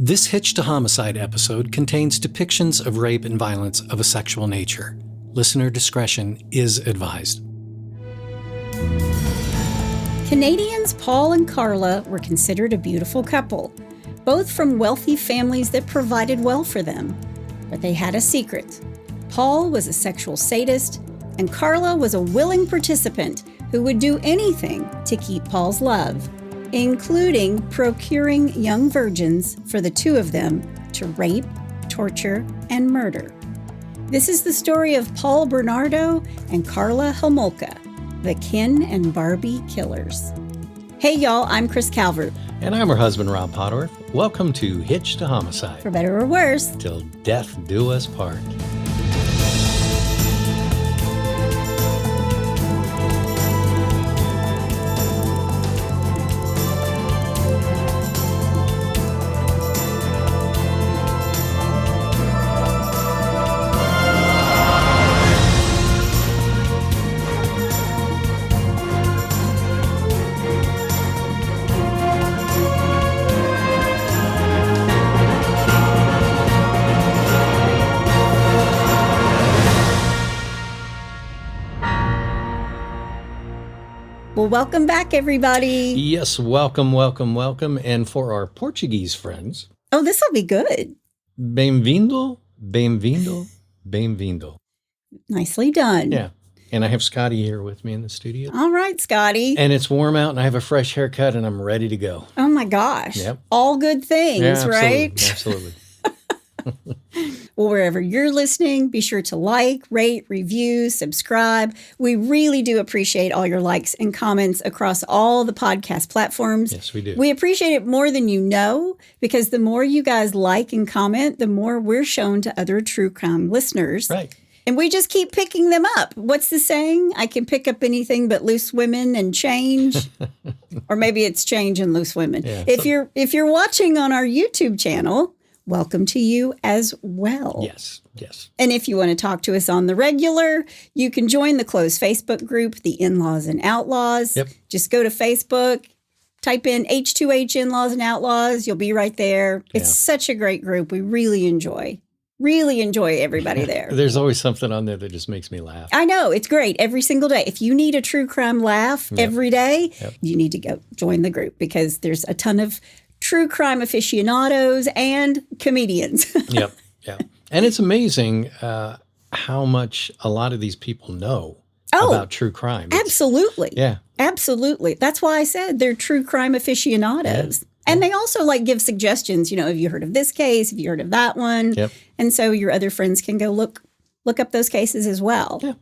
This Hitched to Homicide episode contains depictions of rape and violence of a sexual nature. Listener discretion is advised. Canadians Paul and Karla were considered a beautiful couple, both from wealthy families that provided well for them. But they had a secret. Paul was a sexual sadist, and Karla was a willing participant who would do anything to keep Paul's love, including procuring young virgins for the two of them to rape, torture, and murder. This is the story of Paul Bernardo and Karla Homolka, the Ken and Barbie killers. Hey y'all, I'm Chris Calvert. And I'm her husband, Rob Potterworth. Welcome to Hitched to Homicide. For better or worse. Till death do us part. Well, welcome back, everybody. Yes, welcome. And for our Portuguese friends... Oh, this will be good. Bem-vindo. Nicely done. Yeah. And I have Scotty here with me in the studio. All right, Scotty. And it's warm out and I have a fresh haircut and I'm ready to go. Oh, my gosh. Yep. All good things, yeah, absolutely, right? Absolutely. Well, wherever you're listening, be sure to like, rate, review, subscribe. We really do appreciate all your likes and comments across all the podcast platforms. Yes, we do. We appreciate it more than you know, because the more you guys like and comment, the more we're shown to other true crime listeners. Right. And we just keep picking them up. What's the saying? I can pick up anything but loose women and change. Or maybe it's change and loose women. Yeah, if you're watching on our YouTube channel, welcome to you as well. Yes. And if you want to talk to us on the regular, you can join the closed Facebook group, The In-Laws and Outlaws. Yep. Just go to Facebook, type in H2H In-Laws and Outlaws. You'll be right there. It's such a great group. We really enjoy everybody there. There's always something on there that just makes me laugh. I know. It's great every single day. If you need a true crime laugh every day, you need to go join the group because there's a ton of true crime aficionados and comedians. Yep. And it's amazing how much a lot of these people know about true crime. Absolutely. Yeah. Absolutely. That's why I said they're true crime aficionados. Yeah. And they also give suggestions. Have you heard of this case? Have you heard of that one? Yep. And so your other friends can go look up those cases as well. Yeah.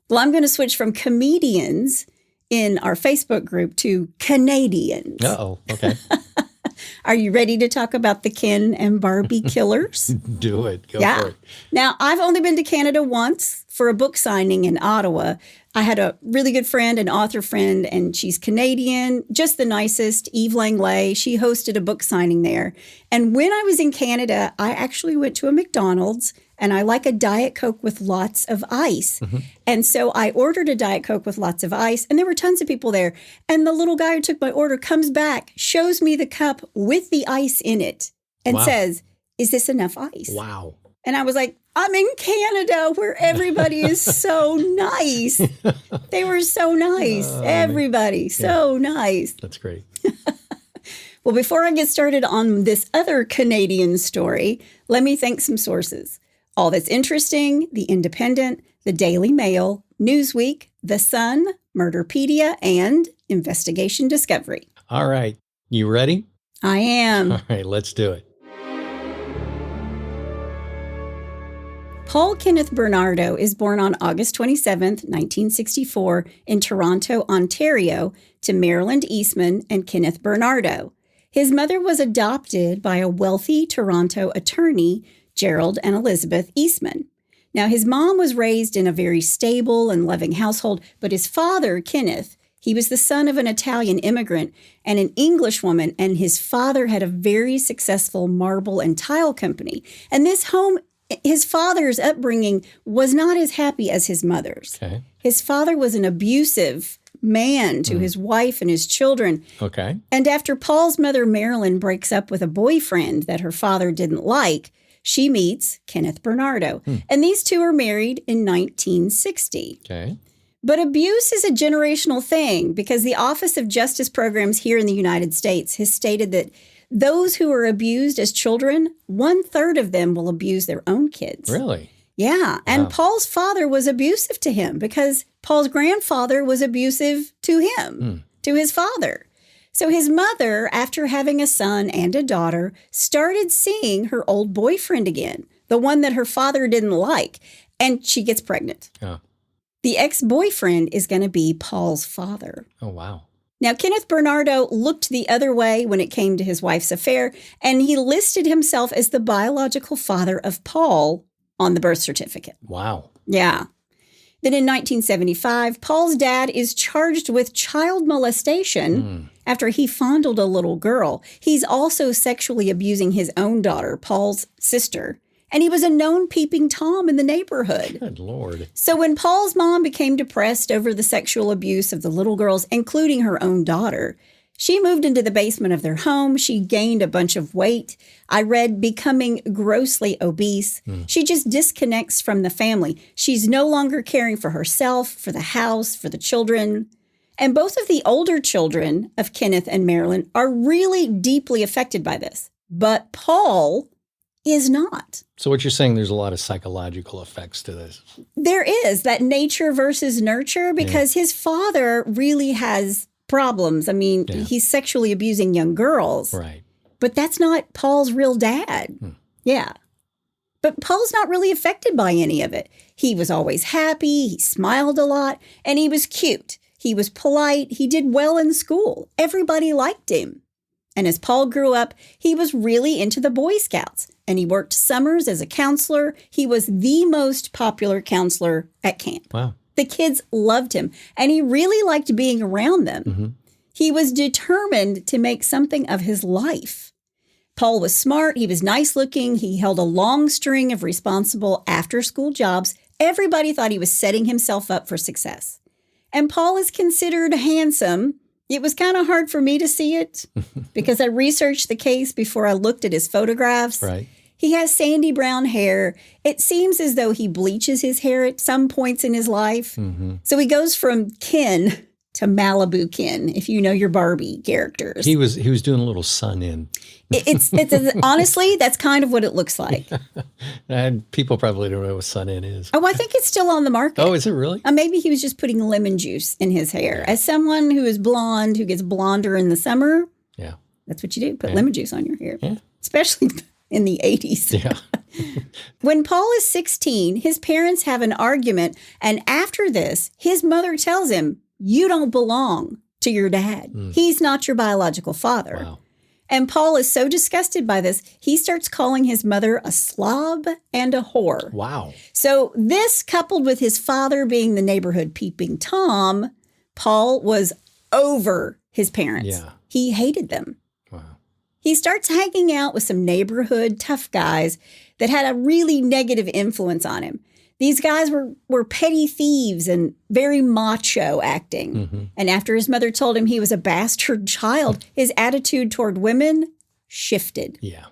Well, I'm going to switch from comedians in our Facebook group to Canadians. Uh-oh. Okay. Are you ready to talk about the Ken and Barbie killers? Do it. Go for it. Now, I've only been to Canada once for a book signing in Ottawa. I had a really good friend, an author friend, and she's Canadian, just the nicest, Eve Langley. She hosted a book signing there. And when I was in Canada, I actually went to a McDonald's, and I like a Diet Coke with lots of ice. Mm-hmm. And so I ordered a Diet Coke with lots of ice, and there were tons of people there. And the little guy who took my order comes back, shows me the cup with the ice in it, and says, "Is this enough ice?" Wow. And I was like, I'm in Canada where everybody is so nice. They were so nice. Everybody, so nice. That's great. Well, before I get started on this other Canadian story, let me thank some sources. All That's Interesting, The Independent, The Daily Mail, Newsweek, The Sun, Murderpedia, and Investigation Discovery. All right. You ready? I am. All right, let's do it. Paul Kenneth Bernardo is born on August 27, 1964, in Toronto, Ontario, to Marilyn Eastman and Kenneth Bernardo. His mother was adopted by a wealthy Toronto attorney, Gerald and Elizabeth Eastman. Now, his mom was raised in a very stable and loving household, but his father, Kenneth, he was the son of an Italian immigrant and an English woman, and his father had a very successful marble and tile company. And his father's upbringing was not as happy as his mother's. Okay. His father was an abusive man to his wife and his children. Okay. And after Paul's mother, Marilyn, breaks up with a boyfriend that her father didn't like, she meets Kenneth Bernardo. And these two are married in 1960. Okay. But abuse is a generational thing because the Office of Justice Programs here in the United States has stated that those who are abused as children, 1/3 of them will abuse their own kids. Really? Yeah. And Wow. Paul's father was abusive to him because Paul's grandfather was abusive to him, to his father. So his mother, after having a son and a daughter, started seeing her old boyfriend again, the one that her father didn't like, and she gets pregnant. Oh. The ex-boyfriend is going to be Paul's father. Oh, wow. Now, Kenneth Bernardo looked the other way when it came to his wife's affair, and he listed himself as the biological father of Paul on the birth certificate. Wow. Yeah. Then in 1975, Paul's dad is charged with child molestation after he fondled a little girl. He's also sexually abusing his own daughter, Paul's sister. And he was a known peeping Tom in the neighborhood. Good Lord. So when Paul's mom became depressed over the sexual abuse of the little girls, including her own daughter, she moved into the basement of their home. She gained a bunch of weight. I read becoming grossly obese. She just disconnects from the family. She's no longer caring for herself, for the house, for the children. And both of the older children of Kenneth and Marilyn are really deeply affected by this. But Paul is not. So what you're saying, there's a lot of psychological effects to this. There is that nature versus nurture because his father really has problems. I mean, he's sexually abusing young girls. Right. But that's not Paul's real dad. Yeah. But Paul's not really affected by any of it. He was always happy. He smiled a lot. And he was cute. He was polite. He did well in school. Everybody liked him. And as Paul grew up, he was really into the Boy Scouts. And he worked summers as a counselor. He was the most popular counselor at camp. Wow. The kids loved him. And he really liked being around them. He was determined to make something of his life. Paul was smart. He was nice looking. He held a long string of responsible after-school jobs. Everybody thought he was setting himself up for success. And Paul is considered handsome. It was kind of hard for me to see it because I researched the case before I looked at his photographs. Right. He has sandy brown hair. It seems as though he bleaches his hair at some points in his life. So he goes from Ken to Malibu Ken, if you know your Barbie characters. He was doing a little sun in. It's honestly, that's kind of what it looks like. And people probably don't know what sun in is. Oh, I think it's still on the market. Oh, is it really? Maybe he was just putting lemon juice in his hair. As someone who is blonde, who gets blonder in the summer, Yeah. that's what you do. Put lemon juice on your hair. Yeah. Especially in the 80s. Yeah. When Paul is 16, his parents have an argument. And after this, his mother tells him, you don't belong to your dad. He's not your biological father. Wow. And Paul is so disgusted by this, he starts calling his mother a slob and a whore. Wow. So this, coupled with his father being the neighborhood peeping Tom, Paul was over his parents. Yeah. He hated them. Wow. He starts hanging out with some neighborhood tough guys that had a really negative influence on him. These guys were petty thieves and very macho acting. And after his mother told him he was a bastard child, his attitude toward women shifted. Yeah.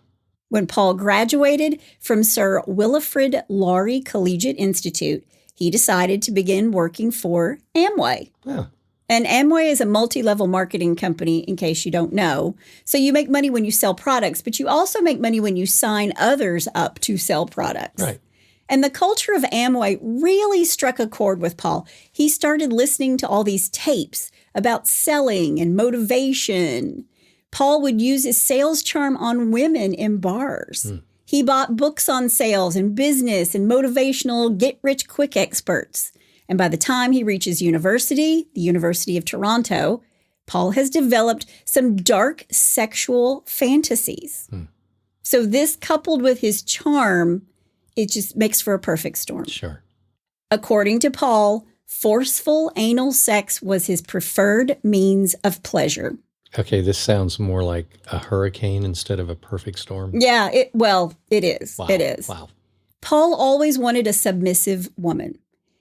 When Paul graduated from Sir Wilfrid Laurier Collegiate Institute, he decided to begin working for Amway. Oh. And Amway is a multi-level marketing company, in case you don't know. So you make money when you sell products, but you also make money when you sign others up to sell products. Right. And the culture of Amway really struck a chord with Paul. He started listening to all these tapes about selling and motivation. Paul would use his sales charm on women in bars. He bought books on sales and business and motivational get-rich-quick experts. And by the time he reaches university, the University of Toronto, Paul has developed some dark sexual fantasies. So this, coupled with his charm, it just makes for a perfect storm. Sure. According to Paul, forceful anal sex was his preferred means of pleasure. Okay, this sounds more like a hurricane instead of a perfect storm. Yeah, it is. Wow. It is. Wow. Paul always wanted a submissive woman.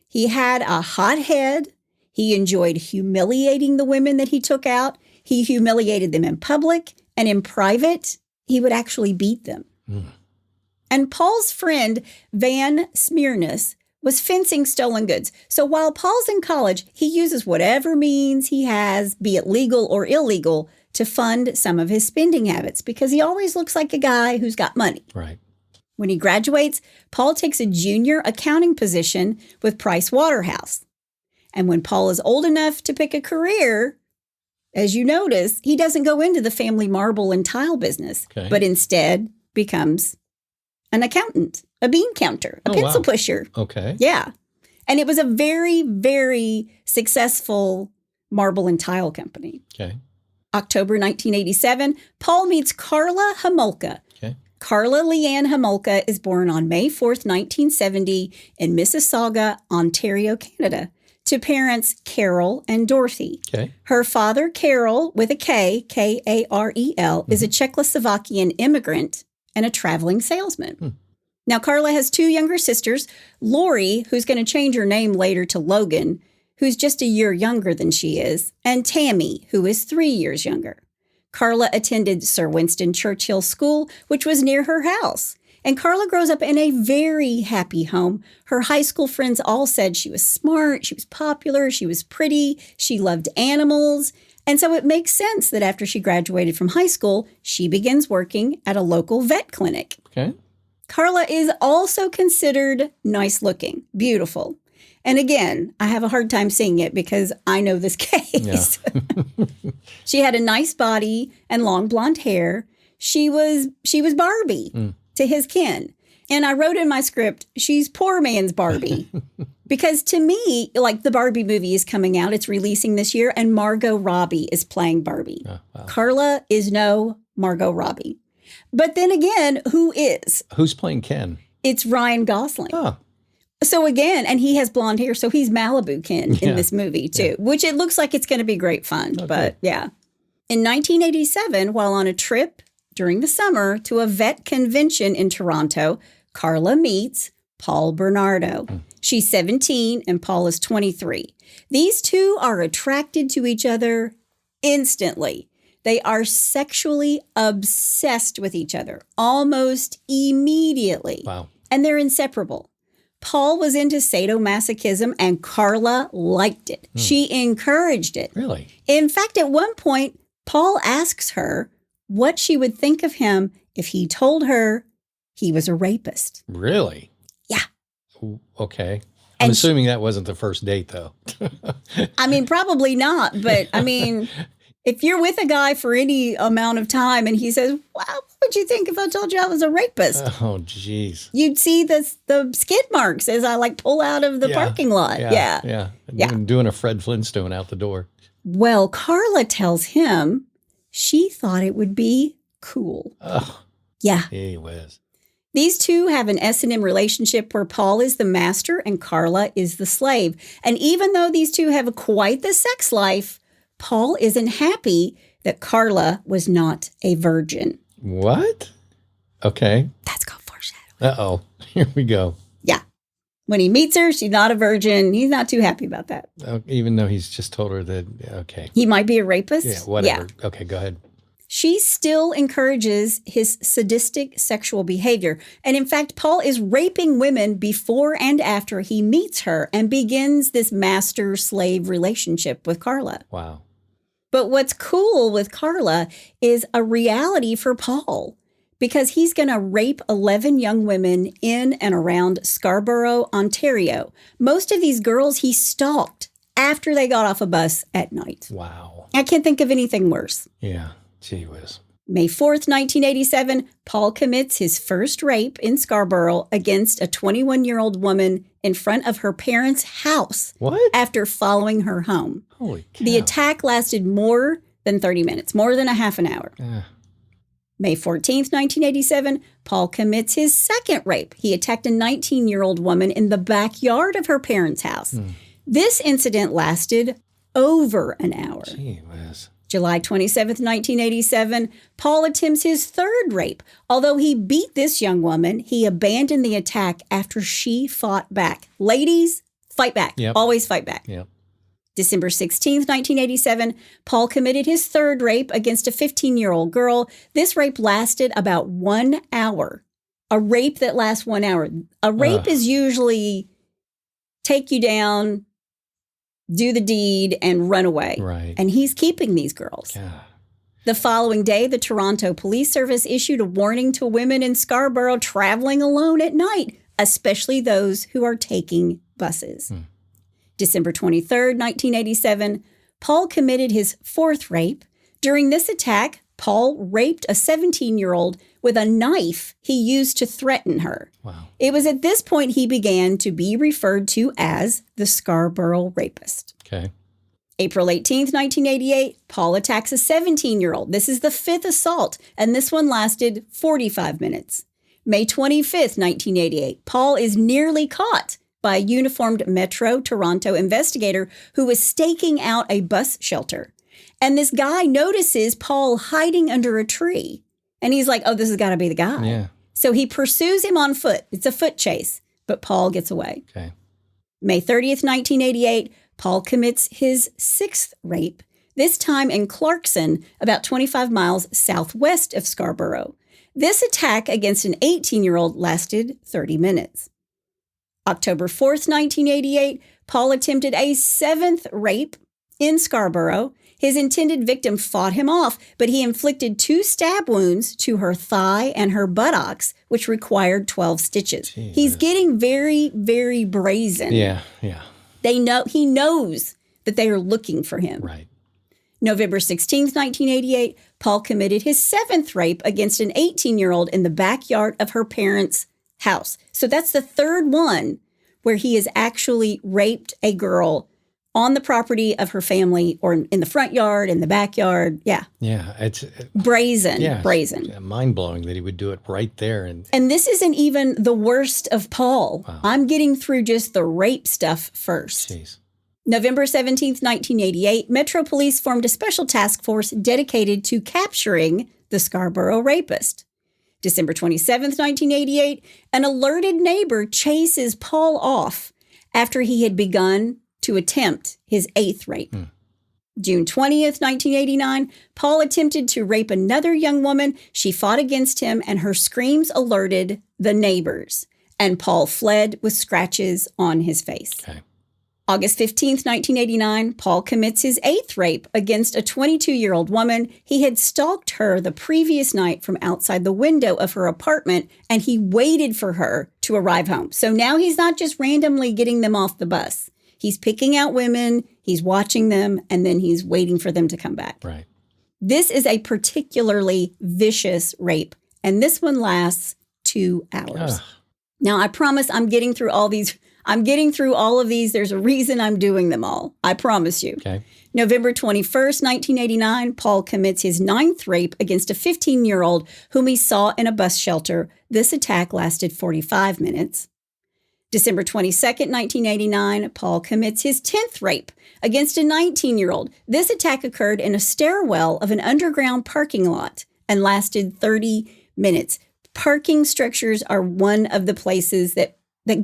He had a hot head. He enjoyed humiliating the women that he took out. He humiliated them in public, and in private, he would actually beat them. And Paul's friend, Van Smearnus, was fencing stolen goods. So while Paul's in college, he uses whatever means he has, be it legal or illegal, to fund some of his spending habits because he always looks like a guy who's got money. Right. When he graduates, Paul takes a junior accounting position with Price Waterhouse. And when Paul is old enough to pick a career, as you notice, he doesn't go into the family marble and tile business, but instead becomes an accountant, a bean counter, a pencil pusher. Okay. Yeah. And it was a very, very successful marble and tile company. Okay. October 1987, Paul meets Karla Homolka. Okay. Karla Leanne Homolka is born on May 4th, 1970 in Mississauga, Ontario, Canada, to parents Carol and Dorothy. Okay. Her father, Carol, with a K, Karel, is a Czechoslovakian immigrant and a traveling salesman. Now, Karla has two younger sisters, Lori, who's going to change her name later to Logan, who's just a year younger than she is, and Tammy, who is 3 years younger. Karla attended Sir Winston Churchill School, which was near her house. And Karla grows up in a very happy home. Her high school friends all said she was smart, she was popular, she was pretty, she loved animals. And so it makes sense that after she graduated from high school, she begins working at a local vet clinic. Okay. Karla is also considered nice looking, beautiful. And again, I have a hard time seeing it because I know this case. Yeah. She had a nice body and long blonde hair. She was Barbie to his kin. And I wrote in my script, she's poor man's Barbie. Because to me, like the Barbie movie is coming out, it's releasing this year, and Margot Robbie is playing Barbie. Oh, wow. Karla is no Margot Robbie. But then again, who is? Who's playing Ken? It's Ryan Gosling. Oh. So again, and he has blonde hair, so he's Malibu Ken in this movie too, which it looks like it's going to be great fun. Okay. But yeah. In 1987, while on a trip during the summer to a vet convention in Toronto, Karla meets Paul Bernardo. She's 17 and Paul is 23. These two are attracted to each other instantly. They are sexually obsessed with each other almost immediately. Wow. And they're inseparable. Paul was into sadomasochism and Karla liked it. She encouraged it. Really? In fact, at one point, Paul asks her what she would think of him if he told her he was a rapist. Really? Yeah. Okay. I'm assuming that wasn't the first date, though. I mean, probably not. But I mean, if you're with a guy for any amount of time and he says, wow, what would you think if I told you I was a rapist? Oh, geez. You'd see the skid marks as I pull out of the parking lot. Yeah. Doing a Fred Flintstone out the door. Well, Karla tells him she thought it would be cool. Oh. Yeah. Gee whiz. These two have an S&M relationship where Paul is the master and Karla is the slave. And even though these two have quite the sex life, Paul isn't happy that Karla was not a virgin. What? Okay. That's called foreshadowing. Uh-oh. Here we go. Yeah. When he meets her, she's not a virgin. He's not too happy about that. Even though he's just told her that, okay. He might be a rapist? Yeah, whatever. Yeah. Okay, go ahead. She still encourages his sadistic sexual behavior. And in fact, Paul is raping women before and after he meets her and begins this master-slave relationship with Karla. Wow. But what's cool with Karla is a reality for Paul because he's going to rape 11 young women in and around Scarborough, Ontario. Most of these girls he stalked after they got off a bus at night. Wow. I can't think of anything worse. Yeah. Gee whiz. May 4th, 1987, Paul commits his first rape in Scarborough against a 21-year-old woman in front of her parents' house. What? After following her home. Holy cow. The attack lasted more than 30 minutes, more than a half an hour. May 14th, 1987, Paul commits his second rape. He attacked a 19-year-old woman in the backyard of her parents' house. This incident lasted over an hour. Gee whiz. July 27th, 1987, Paul attempts his third rape. Although he beat this young woman, he abandoned the attack after she fought back. Ladies, fight back. Yep. Always fight back. Yep. December 16th, 1987, Paul committed his third rape against a 15-year-old girl. This rape lasted about 1 hour. A rape that lasts 1 hour. A rape is usually take you down, do the deed, and run away. Right. And he's keeping these girls. Yeah. The following day, the Toronto Police Service issued a warning to women in Scarborough traveling alone at night, especially those who are taking buses. December 23rd, 1987, Paul committed his fourth rape. During this attack, Paul raped a 17-year-old with a knife he used to threaten her. Wow. It was at this point he began to be referred to as the Scarborough Rapist. Okay. April 18th, 1988, Paul attacks a 17-year-old. This is the fifth assault, and this one lasted 45 minutes. May 25th, 1988, Paul is nearly caught by a uniformed Metro Toronto investigator who was staking out a bus shelter. And this guy notices Paul hiding under a tree. And he's like, oh, this has got to be the guy. Yeah. So he pursues him on foot. It's a foot chase, but Paul gets away. Okay. May 30th, 1988, Paul commits his sixth rape, this time in Clarkson, about 25 miles southwest of Scarborough. This attack against an 18-year-old lasted 30 minutes. October 4th, 1988, Paul attempted a seventh rape in Scarborough. His intended victim fought him off, but he inflicted 2 stab wounds to her thigh and her buttocks, which required 12 stitches. Jesus. He's getting very, very brazen. Yeah. He knows that they are looking for him. Right. November 16th, 1988, Paul committed his seventh rape against an 18-year-old in the backyard of her parents' house. So that's the third one where he has actually raped a girl on the property of her family or in the front yard, in the backyard. Yeah. Yeah. It's brazen. It's mind-blowing that he would do it right there. And this isn't even the worst of Paul. Wow. I'm getting through just the rape stuff first. Jeez. November 17th, 1988, Metro Police formed a special task force dedicated to capturing the Scarborough rapist. December 27th, 1988, an alerted neighbor chases Paul off after he had begun to attempt his eighth rape. June 20th, 1989, Paul attempted to rape another young woman. She fought against him, and her screams alerted the neighbors, and Paul fled with scratches on his face. Okay. August 15th, 1989, Paul commits his eighth rape against a 22-year-old woman. He had stalked her the previous night from outside the window of her apartment, and he waited for her to arrive home. So now he's not just randomly getting them off the bus. He's picking out women, he's watching them, and then he's waiting for them to come back. Right. This is a particularly vicious rape, and this one lasts 2 hours. Now, I promise I'm getting through all these. I'm getting through all of these. There's a reason I'm doing them all. I promise you. Okay. November 21st, 1989, Paul commits his ninth rape against a 15-year-old whom he saw in a bus shelter. This attack lasted 45 minutes. December 22nd, 1989, Paul commits his 10th rape against a 19-year-old. This attack occurred in a stairwell of an underground parking lot and lasted 30 minutes. Parking structures are one of the places that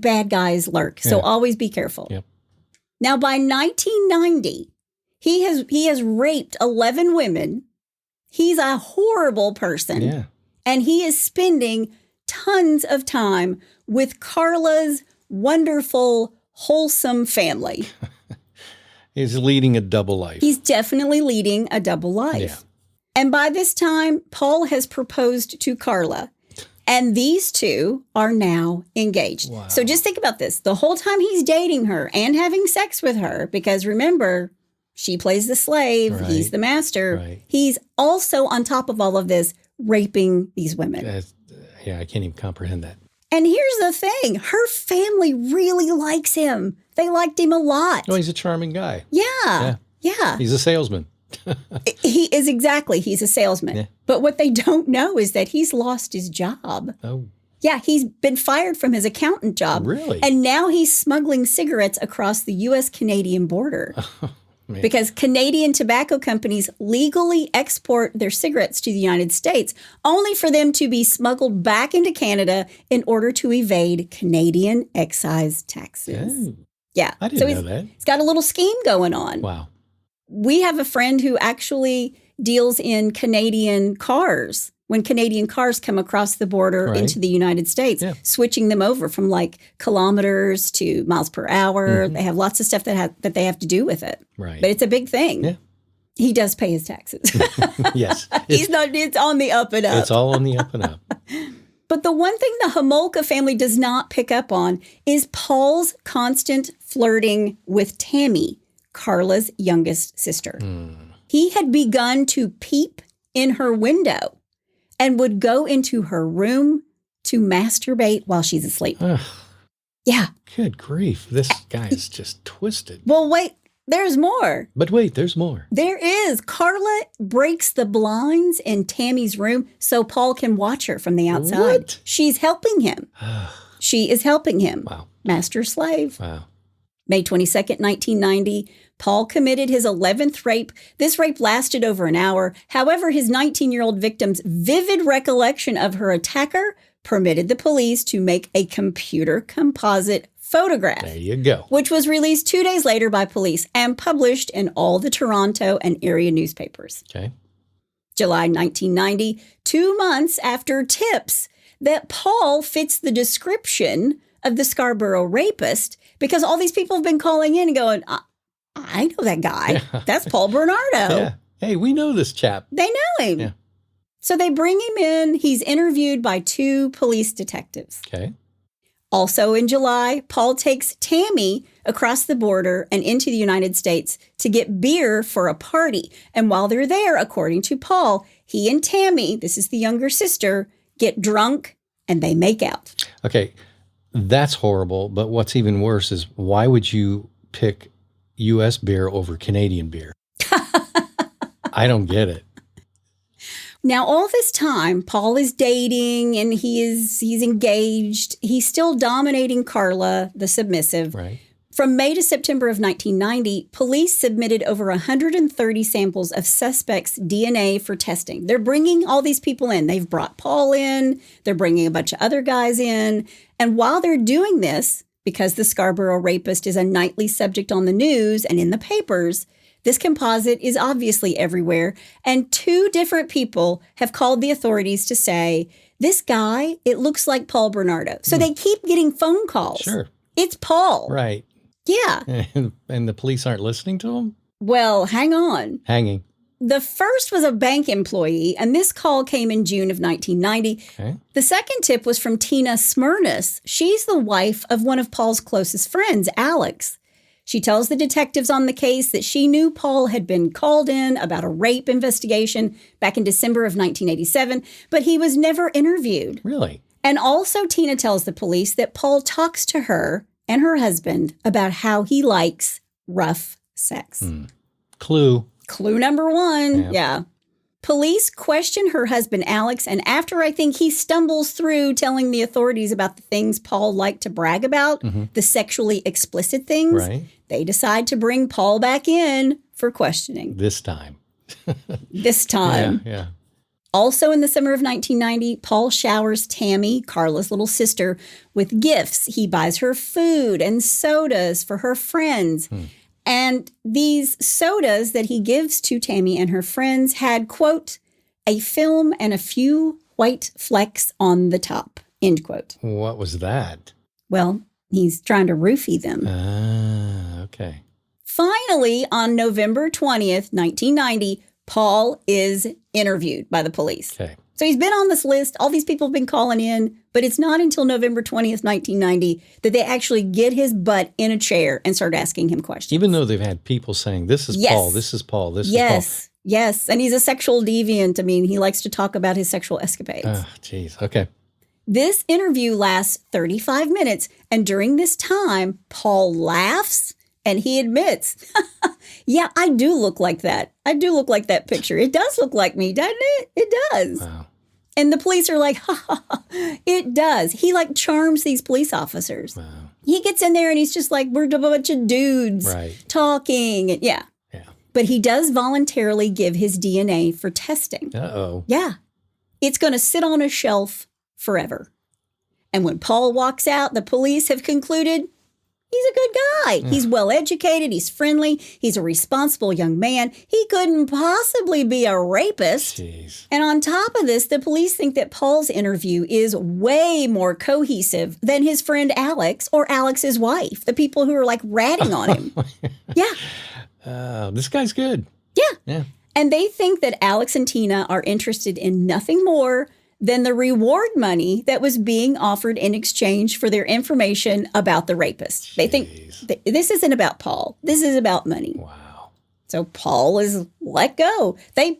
bad guys lurk. So always be careful. Yep. Now, by 1990, he has raped 11 women. He's a horrible person. Yeah. And he is spending tons of time with Karla's wonderful, wholesome family. He's leading a double life. He's definitely leading a double life. Yeah. And by this time, Paul has proposed to Karla. And these two are now engaged. Wow. So just think about this. The whole time he's dating her and having sex with her, because remember, she plays the slave, Right. he's the master. Right. He's also, on top of all of this, raping these women. I can't even comprehend that. And here's the thing. Her family really likes him. They liked him a lot. Oh, he's a charming guy. Yeah. He's a salesman. He is exactly. He's a salesman. Yeah. But what they don't know is that he's lost his job. Oh, Yeah, he's been fired from his accountant job. Really? And now he's smuggling cigarettes across the U.S.-Canadian border. man. Because Canadian tobacco companies legally export their cigarettes to the United States, only for them to be smuggled back into Canada in order to evade Canadian excise taxes. Oh. Yeah. I didn't know that. He's got a little scheme going on. Wow. We have a friend who actually deals in Canadian cars. When Canadian cars come across the border into the United States, switching them over from like kilometers to miles per hour. They have lots of stuff that they have to do with it. Right. But it's a big thing. Yeah. He does pay his taxes. Yes. It's on the up and up. It's all on the up and up. But the one thing the Homolka family does not pick up on is Paul's constant flirting with Tammy, Karla's youngest sister. He had begun to peep in her window and would go into her room to masturbate while she's asleep. Yeah. Good grief. This guy is just twisted. Well, wait, there's more. But wait, there's more. There is. Karla breaks the blinds in Tammy's room so Paul can watch her from the outside. What? She's helping him. She is helping him. Wow. Master slave. Wow. May 22nd, 1990, Paul committed his 11th rape. This rape lasted over an hour. However, his 19-year-old victim's vivid recollection of her attacker permitted the police to make a computer composite photograph. There you go. Which was released 2 days later by police and published in all the Toronto and area newspapers. Okay. July 1990, 2 months after tips that Paul fits the description of the Scarborough rapist, because all these people have been calling in and going, I know that guy. Yeah. That's Paul Bernardo. Yeah. Hey, we know this chap. They know him. Yeah. So they bring him in. He's interviewed by 2 police detectives. Okay. Also in July, Paul takes Tammy across the border and into the United States to get beer for a party. And while they're there, according to Paul, he and Tammy, this is the younger sister, get drunk and they make out. Okay. That's horrible. But what's even worse is, why would you pick U.S. beer over Canadian beer? I don't get it. Now, all this time, Paul is dating and he's engaged. He's still dominating Karla, the submissive. Right. From May to September of 1990, police submitted over 130 samples of suspects' DNA for testing. They're bringing all these people in. They've brought Paul in. They're bringing a bunch of other guys in. And while they're doing this, because the Scarborough rapist is a nightly subject on the news and in the papers, this composite is obviously everywhere. And 2 different people have called the authorities to say, this guy, it looks like Paul Bernardo. So they keep getting phone calls. Sure. It's Paul. Right. Yeah. And the police aren't listening to him? Well, hang on. Hanging. The first was a bank employee, and this call came in June of 1990. Okay. The second tip was from Tina Smyrnus. She's the wife of one of Paul's closest friends, Alex. She tells the detectives on the case that she knew Paul had been called in about a rape investigation back in December of 1987, but he was never interviewed. Really? And also Tina tells the police that Paul talks to her and her husband about how he likes rough sex. Clue. Clue number 1. Yep. Yeah. Police question her husband, Alex, and after I think he stumbles through telling the authorities about the things Paul liked to brag about, the sexually explicit things, Right. They decide to bring Paul back in for questioning. This time. This time. Yeah. Also in the summer of 1990, Paul showers Tammy, Karla's little sister, with gifts. He buys her food and sodas for her friends. And these sodas that he gives to Tammy and her friends had, quote, a film and a few white flecks on the top, end quote. What was that? Well, he's trying to roofie them. Okay. Finally, on November 20th, 1990, Paul is interviewed by the police. Okay. So he's been on this list. All these people have been calling in, but it's not until November 20th, 1990 that they actually get his butt in a chair and start asking him questions. Even though they've had people saying, this is Paul, this is Paul, this is Paul. Yes. And he's a sexual deviant. I mean, he likes to talk about his sexual escapades. Oh, geez. Okay. This interview lasts 35 minutes. And during this time, Paul laughs and he admits, yeah, I do look like that. I do look like that picture. It does look like me, doesn't it? It does. Wow. And the police are like, it does. He like charms these police officers. Wow. He gets in there and he's just like, we're a bunch of dudes talking. And yeah. But he does voluntarily give his DNA for testing. Uh-oh. Yeah. It's going to sit on a shelf forever. And when Paul walks out, the police have concluded He's a good guy. He's well-educated. He's friendly. He's a responsible young man. He couldn't possibly be a rapist. Jeez. And on top of this, the police think that Paul's interview is way more cohesive than his friend Alex or Alex's wife, the people who are like ratting on him. Yeah. This guy's good. Yeah. And they think that Alex and Tina are interested in nothing more than the reward money that was being offered in exchange for their information about the rapist. They think this isn't about Paul. This is about money. Wow. So Paul is let go. They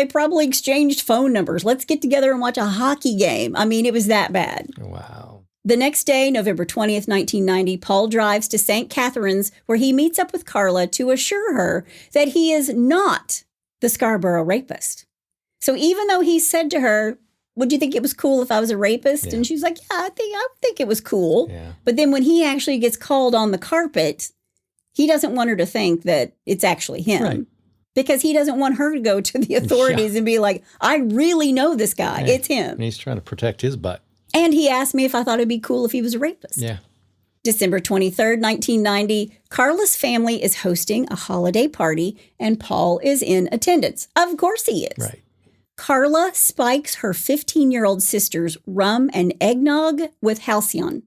probably exchanged phone numbers. Let's get together and watch a hockey game. I mean, it was that bad. Wow. The next day, November 20th, 1990, Paul drives to St. Catharines, where he meets up with Karla to assure her that he is not the Scarborough rapist. So even though he said to her, would you think it was cool if I was a rapist? Yeah. And she's like, yeah, I think it was cool. Yeah. But then when he actually gets called on the carpet, he doesn't want her to think that it's actually him. Right. Because he doesn't want her to go to the authorities and be like, I really know this guy. Yeah. It's him. And he's trying to protect his butt. And he asked me if I thought it'd be cool if he was a rapist. Yeah. December 23rd, 1990, Karla's family is hosting a holiday party and Paul is in attendance. Of course he is. Right. Karla spikes her 15-year-old sister's rum and eggnog with halcyon.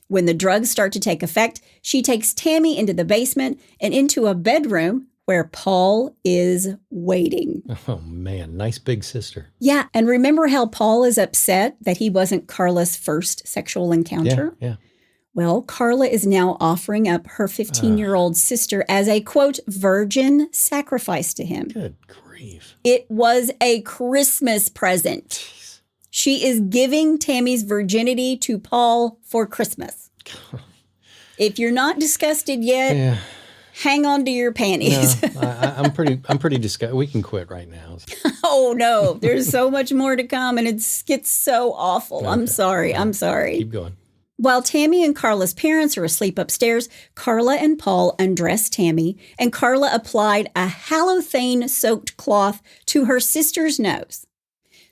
When the drugs start to take effect, she takes Tammy into the basement and into a bedroom where Paul is waiting. Oh, man. Nice big sister. Yeah, and remember how Paul is upset that he wasn't Karla's first sexual encounter? Yeah. Well, Karla is now offering up her 15-year-old sister as a, quote, virgin sacrifice to him. Good grief. It was a Christmas present. Jeez. She is giving Tammy's virginity to Paul for Christmas. If you're not disgusted yet, hang on to your panties. No, I'm pretty disgusted. We can quit right now. Oh, no. There's so much more to come, and it gets so awful. Okay. I'm sorry. I'm sorry. Keep going. While Tammy and Karla's parents are asleep upstairs, Karla and Paul undressed Tammy, and Karla applied a halothane-soaked cloth to her sister's nose.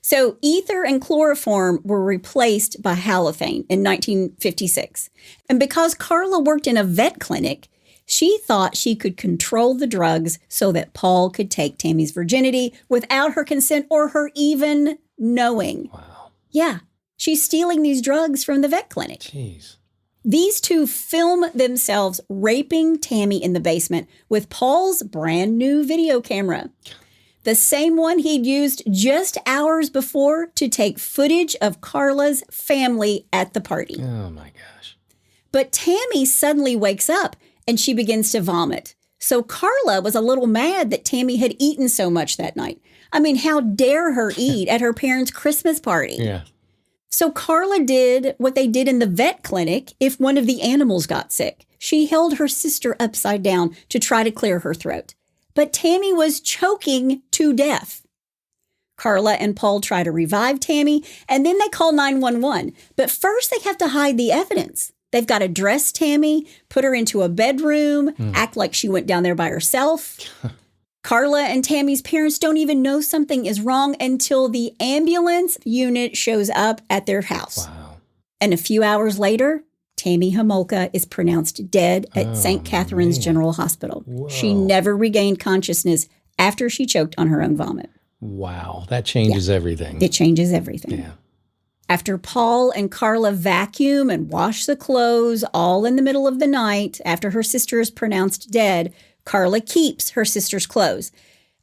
So ether and chloroform were replaced by halothane in 1956. And because Karla worked in a vet clinic, she thought she could control the drugs so that Paul could take Tammy's virginity without her consent or her even knowing. Wow. Yeah. She's stealing these drugs from the vet clinic. Jeez. These two film themselves raping Tammy in the basement with Paul's brand new video camera. The same one he'd used just hours before to take footage of Karla's family at the party. Oh, my gosh. But Tammy suddenly wakes up and she begins to vomit. So Karla was a little mad that Tammy had eaten so much that night. I mean, how dare her eat at her parents' Christmas party? Yeah. So Karla did what they did in the vet clinic if one of the animals got sick. She held her sister upside down to try to clear her throat. But Tammy was choking to death. Karla and Paul try to revive Tammy, and then they call 911. But first they have to hide the evidence. They've got to dress Tammy, put her into a bedroom, act like she went down there by herself. Karla and Tammy's parents don't even know something is wrong until the ambulance unit shows up at their house. Wow. And a few hours later, Tammy Homolka is pronounced dead at St. Catharines General Hospital. Whoa. She never regained consciousness after she choked on her own vomit. Wow. That changes everything. It changes everything. Yeah. After Paul and Karla vacuum and wash the clothes all in the middle of the night after her sister is pronounced dead, Karla keeps her sister's clothes.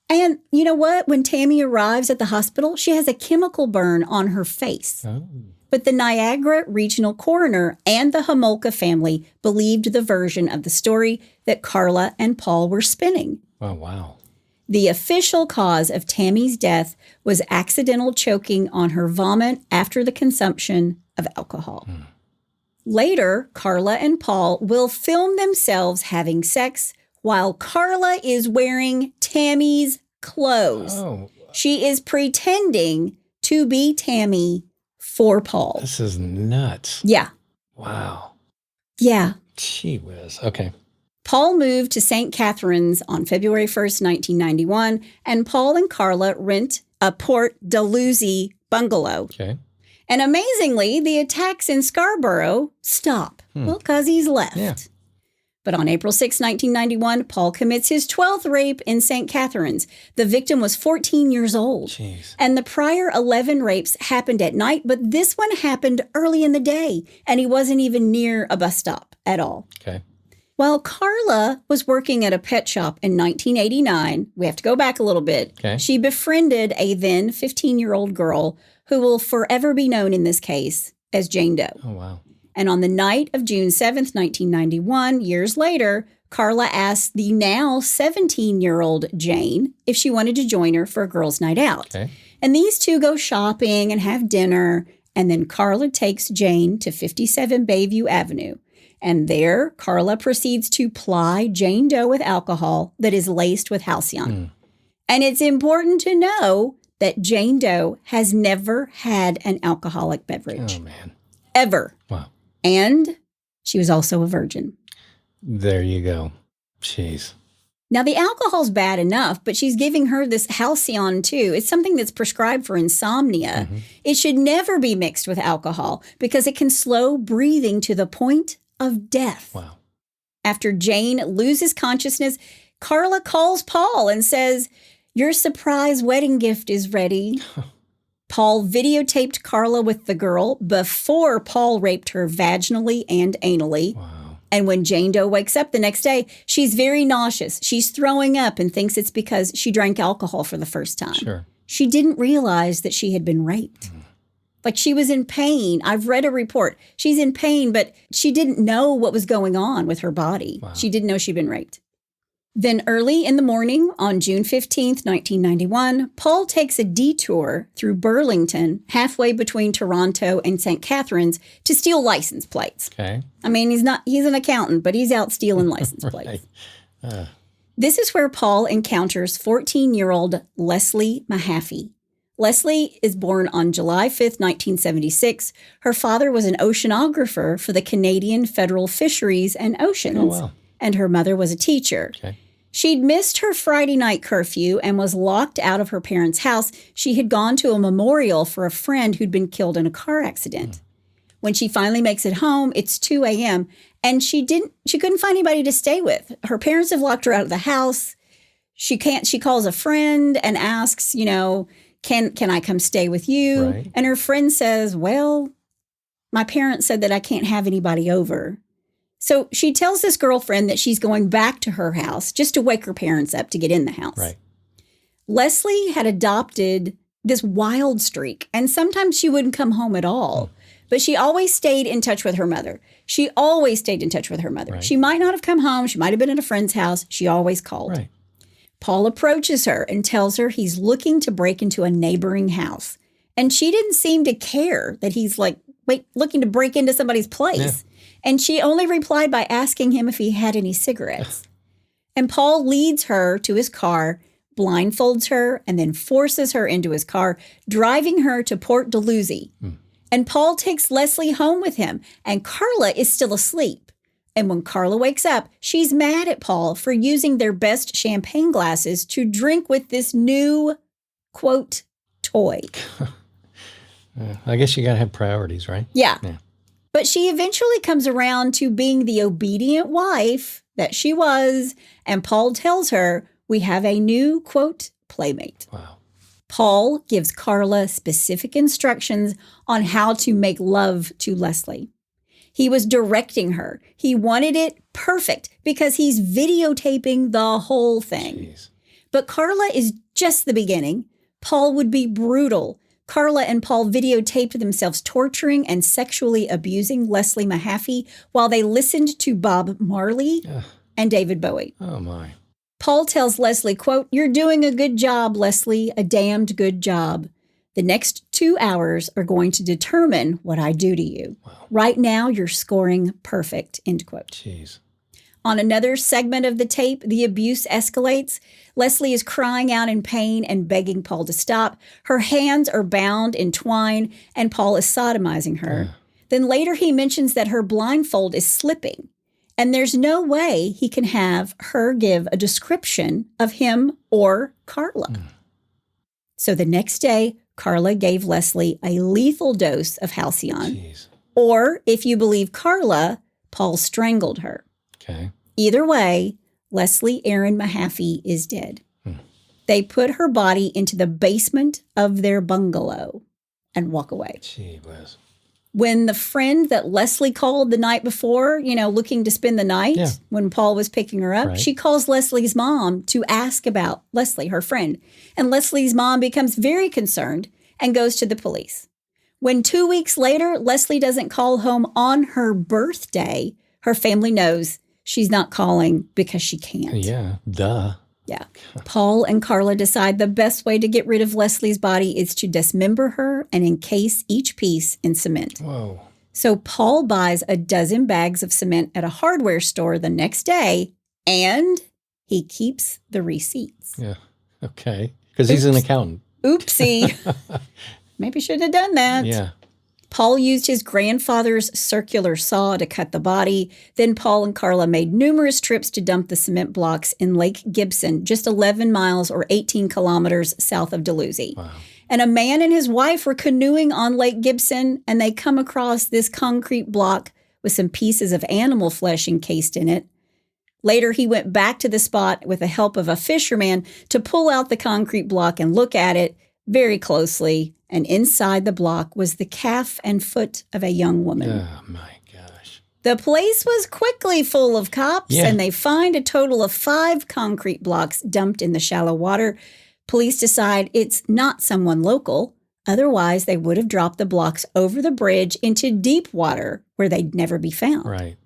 And you know what? When Tammy arrives at the hospital, she has a chemical burn on her face. Oh. But the Niagara Regional Coroner and the Homolka family believed the version of the story that Karla and Paul were spinning. Oh, wow. The official cause of Tammy's death was accidental choking on her vomit after the consumption of alcohol. Later, Karla and Paul will film themselves having sex while Karla is wearing Tammy's clothes. Oh. She is pretending to be Tammy for Paul. This is nuts. Yeah. Wow. Yeah. Gee whiz. Okay. Paul moved to St. Catharines on February 1st, 1991, and Paul and Karla rent a Port Dalhousie bungalow. Okay. And amazingly, the attacks in Scarborough stop. Well, because he's left. Yeah. But on April 6, 1991, Paul commits his 12th rape in St. Catharines. The victim was 14 years old. Jeez. And the prior 11 rapes happened at night, but this one happened early in the day, and he wasn't even near a bus stop at all. Okay. While Karla was working at a pet shop in 1989, we have to go back a little bit, Okay. she befriended a then 15-year-old girl who will forever be known in this case as Jane Doe. Oh, wow. And on the night of June 7th, 1991, years later, Karla asked the now 17-year-old Jane if she wanted to join her for a girls' night out. Okay. And these two go shopping and have dinner, and then Karla takes Jane to 57 Bayview Avenue. And there, Karla proceeds to ply Jane Doe with alcohol that is laced with halcyon. And it's important to know that Jane Doe has never had an alcoholic beverage. Oh, man. Ever. Wow. And she was also a virgin. There you go. Jeez. Now, the alcohol's bad enough, but she's giving her this halcyon too. It's something that's prescribed for insomnia. It should never be mixed with alcohol because it can slow breathing to the point of death. Wow. After Jane loses consciousness, Karla calls Paul and says, "Your surprise wedding gift is ready." Paul videotaped Karla with the girl before Paul raped her vaginally and anally. Wow. And when Jane Doe wakes up the next day, she's very nauseous. She's throwing up and thinks it's because she drank alcohol for the first time. Sure. She didn't realize that she had been raped. Like she was in pain. I've read a report. She's in pain, but she didn't know what was going on with her body. Wow. She didn't know she'd been raped. Then early in the morning on June 15th, 1991, Paul takes a detour through Burlington, halfway between Toronto and St. Catharines, to steal license plates. Okay. I mean, he's an accountant, but he's out stealing license plates. This is where Paul encounters 14-year-old Leslie Mahaffy. Leslie is born on July 5th, 1976. Her father was an oceanographer for the Canadian Federal Fisheries and Oceans. Oh, wow. And her mother was a teacher. Okay. She'd missed her Friday night curfew and was locked out of her parents' house. She had gone to a memorial for a friend who'd been killed in a car accident. When she finally makes it home, it's 2 a.m. and she couldn't find anybody to stay with. Her parents have locked her out of the house. She calls a friend and asks, can I come stay with you? Right. And her friend says, well, my parents said that I can't have anybody over. So she tells this girlfriend that she's going back to her house just to wake her parents up to get in the house. Right. Leslie had adopted this wild streak, and sometimes she wouldn't come home at all. But she always stayed in touch with her mother. She might not have come home. She might have been at a friend's house. She always called. Right. Paul approaches her and tells her he's looking to break into a neighboring house. And she didn't seem to care that he's looking to break into somebody's place. Yeah. And she only replied by asking him if he had any cigarettes. And Paul leads her to his car, blindfolds her, and then forces her into his car, driving her to Port Dalhousie. And Paul takes Leslie home with him, and Karla is still asleep. And when Karla wakes up, she's mad at Paul for using their best champagne glasses to drink with this new, quote, toy. I guess you got to have priorities, right? Yeah. But she eventually comes around to being the obedient wife that she was, and Paul tells her, we have a new, quote, playmate. Wow. Paul gives Karla specific instructions on how to make love to Leslie. He was directing her. He wanted it perfect because he's videotaping the whole thing. Jeez. But Karla is just the beginning. Paul would be brutal. Karla and Paul videotaped themselves torturing and sexually abusing Leslie Mahaffy while they listened to Bob Marley and David Bowie. Oh, my. Paul tells Leslie, quote, "You're doing a good job, Leslie, a damned good job. The next 2 hours are going to determine what I do to you. Wow. Right now, you're scoring perfect," end quote. Jeez. On another segment of the tape, the abuse escalates. Leslie is crying out in pain and begging Paul to stop. Her hands are bound in twine, and Paul is sodomizing her. Then later he mentions that her blindfold is slipping, and there's no way he can have her give a description of him or Karla. So the next day, Karla gave Leslie a lethal dose of Halcyon. Jeez. Or, if you believe Karla, Paul strangled her. Okay. Either way, Leslie Erin Mahaffy is dead. They put her body into the basement of their bungalow and walk away. Gee whiz. When the friend that Leslie called the night before, looking to spend the night, when Paul was picking her up, she calls Leslie's mom to ask about Leslie, her friend. And Leslie's mom becomes very concerned and goes to the police. When 2 weeks later, Leslie doesn't call home on her birthday, her family knows she's not calling because she can't. Yeah, duh. Yeah. Paul and Karla decide the best way to get rid of Leslie's body is to dismember her and encase each piece in cement. Whoa. So Paul buys a dozen bags of cement at a hardware store the next day, and he keeps the receipts. Yeah. Okay. Because he's an accountant. Oopsie. Maybe should have done that. Yeah. Paul used his grandfather's circular saw to cut the body. Then Paul and Karla made numerous trips to dump the cement blocks in Lake Gibson, just 11 miles or 18 kilometers south of Dalhousie. Wow. And a man and his wife were canoeing on Lake Gibson, and they come across this concrete block with some pieces of animal flesh encased in it. Later, he went back to the spot with the help of a fisherman to pull out the concrete block and look at it very closely. And inside the block was the calf and foot of a young woman. Oh, my gosh. The place was quickly full of cops, and they find a total of 5 concrete blocks dumped in the shallow water. Police decide it's not someone local. Otherwise, they would have dropped the blocks over the bridge into deep water where they'd never be found. Right.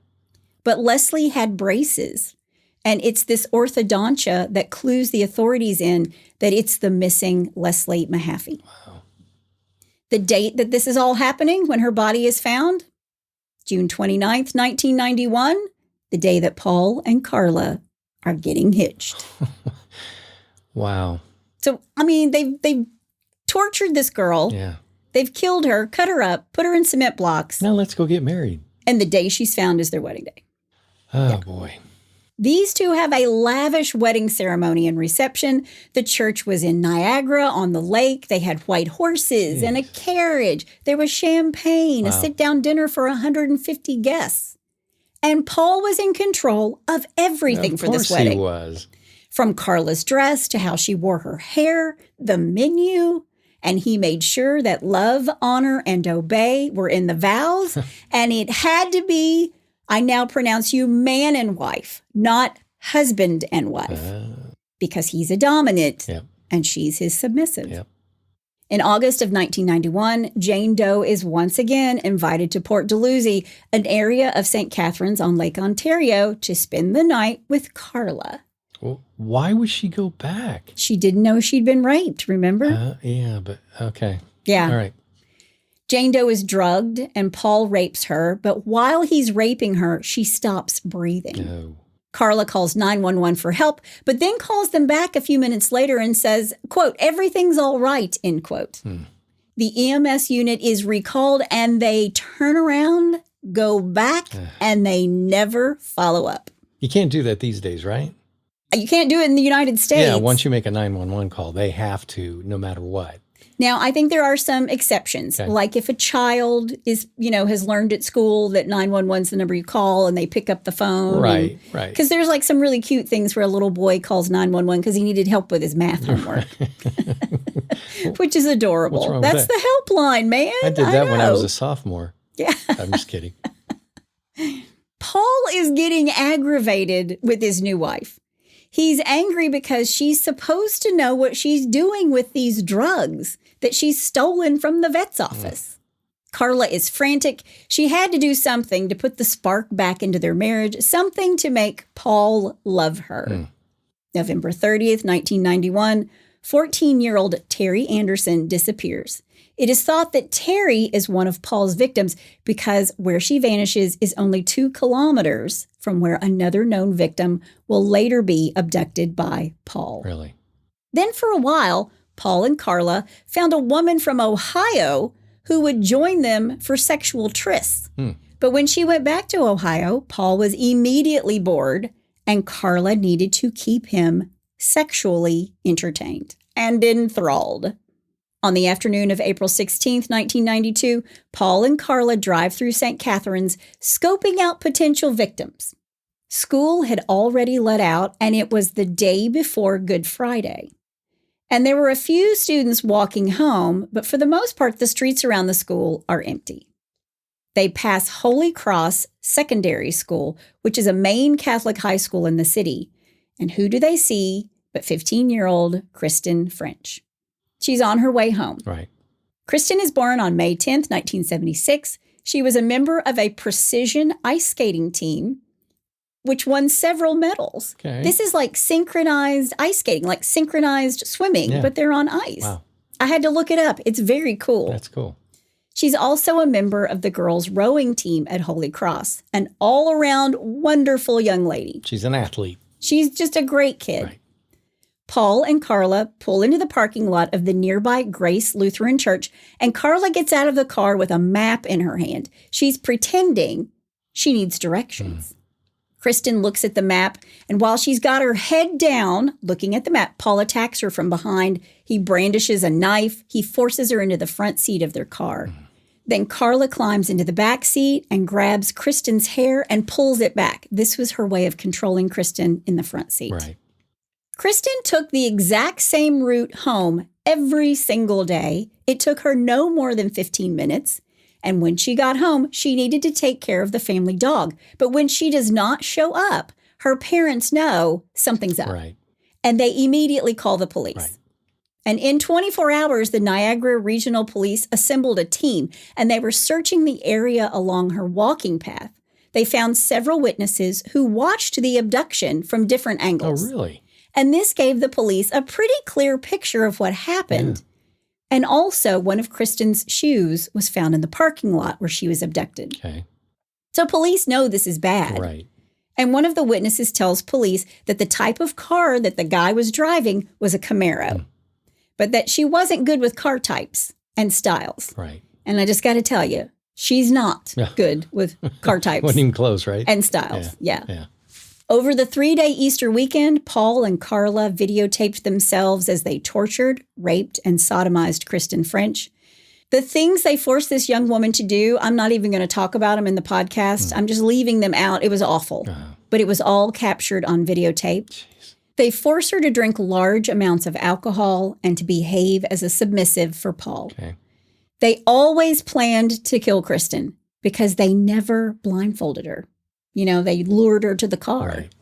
But Leslie had braces, and it's this orthodontia that clues the authorities in that it's the missing Leslie Mahaffy. Wow. The date that this is all happening, when her body is found, June 29th, 1991, the day that Paul and Karla are getting hitched. Wow. So, I mean, they've tortured this girl. Yeah. They've killed her, cut her up, put her in cement blocks. Now let's go get married. And the day she's found is their wedding day. Oh, boy. These two have a lavish wedding ceremony and reception. The church was in Niagara on the lake. They had white horses and a carriage. There was champagne, a sit-down dinner for 150 guests. And Paul was in control of everything for this wedding. He was. From Karla's dress to how she wore her hair, the menu. And he made sure that love, honor, and obey were in the vows. And it had to be, I now pronounce you man and wife, not husband and wife, because he's a dominant and she's his submissive. Yep. In August of 1991, Jane Doe is once again invited to Port Dalhousie, an area of St. Catharines on Lake Ontario, to spend the night with Karla. Well, why would she go back? She didn't know she'd been raped, remember? Yeah, but okay. Yeah. All right. Jane Doe is drugged and Paul rapes her, but while he's raping her, she stops breathing. No. Karla calls 911 for help, but then calls them back a few minutes later and says, quote, everything's all right, end quote. The EMS unit is recalled and they turn around, go back, and they never follow up. You can't do that these days, right? You can't do it in the United States. Yeah, once you make a 911 call, they have to, no matter what. Now, I think there are some exceptions, like if a child is, has learned at school that 911 is the number you call and they pick up the phone. Right. Because there's like some really cute things where a little boy calls 911 because he needed help with his math homework, which is adorable. What's wrong That's with that? the helpline, man. I did that when I was a sophomore. Yeah. I'm just kidding. Paul is getting aggravated with his new wife. He's angry because she's supposed to know what she's doing with these drugs that she's stolen from the vet's office. Karla is frantic. She had to do something to put the spark back into their marriage, something to make Paul love her. November 30th, 1991, 14-year-old Terry Anderson disappears. It is thought that Terry is one of Paul's victims because where she vanishes is only 2 kilometers from where another known victim will later be abducted by Paul. Really? Then for a while, Paul and Karla found a woman from Ohio who would join them for sexual trysts. But when she went back to Ohio, Paul was immediately bored and Karla needed to keep him sexually entertained and enthralled. On the afternoon of April 16th, 1992, Paul and Karla drive through St. Catharines, scoping out potential victims. School had already let out, and it was the day before Good Friday. And there were a few students walking home, but for the most part, the streets around the school are empty. They pass Holy Cross Secondary School, which is a main Catholic high school in the city. And who do they see but 15-year-old Kristen French? She's on her way home. Right. Kristen is born on May 10th, 1976. She was a member of a precision ice skating team, which won several medals. Okay. This is like synchronized ice skating, like synchronized swimming, but they're on ice. Wow. I had to look it up. It's very cool. That's cool. She's also a member of the girls' rowing team at Holy Cross, an all-around wonderful young lady. She's an athlete. She's just a great kid. Right. Paul and Karla pull into the parking lot of the nearby Grace Lutheran Church, and Karla gets out of the car with a map in her hand. She's pretending she needs directions. Kristen looks at the map, and while she's got her head down, looking at the map, Paul attacks her from behind. He brandishes a knife. He forces her into the front seat of their car. Then Karla climbs into the back seat and grabs Kristen's hair and pulls it back. This was her way of controlling Kristen in the front seat. Right. Kristen took the exact same route home every single day. It took her no more than 15 minutes. And when she got home, she needed to take care of the family dog. But when she does not show up, her parents know something's up. Right. And they immediately call the police. Right. And in 24 hours, the Niagara Regional Police assembled a team, and they were searching the area along her walking path. They found several witnesses who watched the abduction from different angles. Oh, really? And this gave the police a pretty clear picture of what happened. Yeah. And also, one of Kristen's shoes was found in the parking lot where she was abducted. Okay. So police know this is bad. Right. And one of the witnesses tells police that the type of car that the guy was driving was a Camaro, but that she wasn't good with car types and styles. Right. And I just got to tell you, she's not good with car types. Wasn't even close, right? And styles. Yeah. Yeah. Over the 3-day Easter weekend, Paul and Karla videotaped themselves as they tortured, raped, and sodomized Kristen French. The things they forced this young woman to do, I'm not even going to talk about them in the podcast. I'm just leaving them out. It was awful. But it was all captured on videotape. Jeez. They forced her to drink large amounts of alcohol and to behave as a submissive for Paul. Okay. They always planned to kill Kristen because they never blindfolded her. You know, they lured her to the car. Right.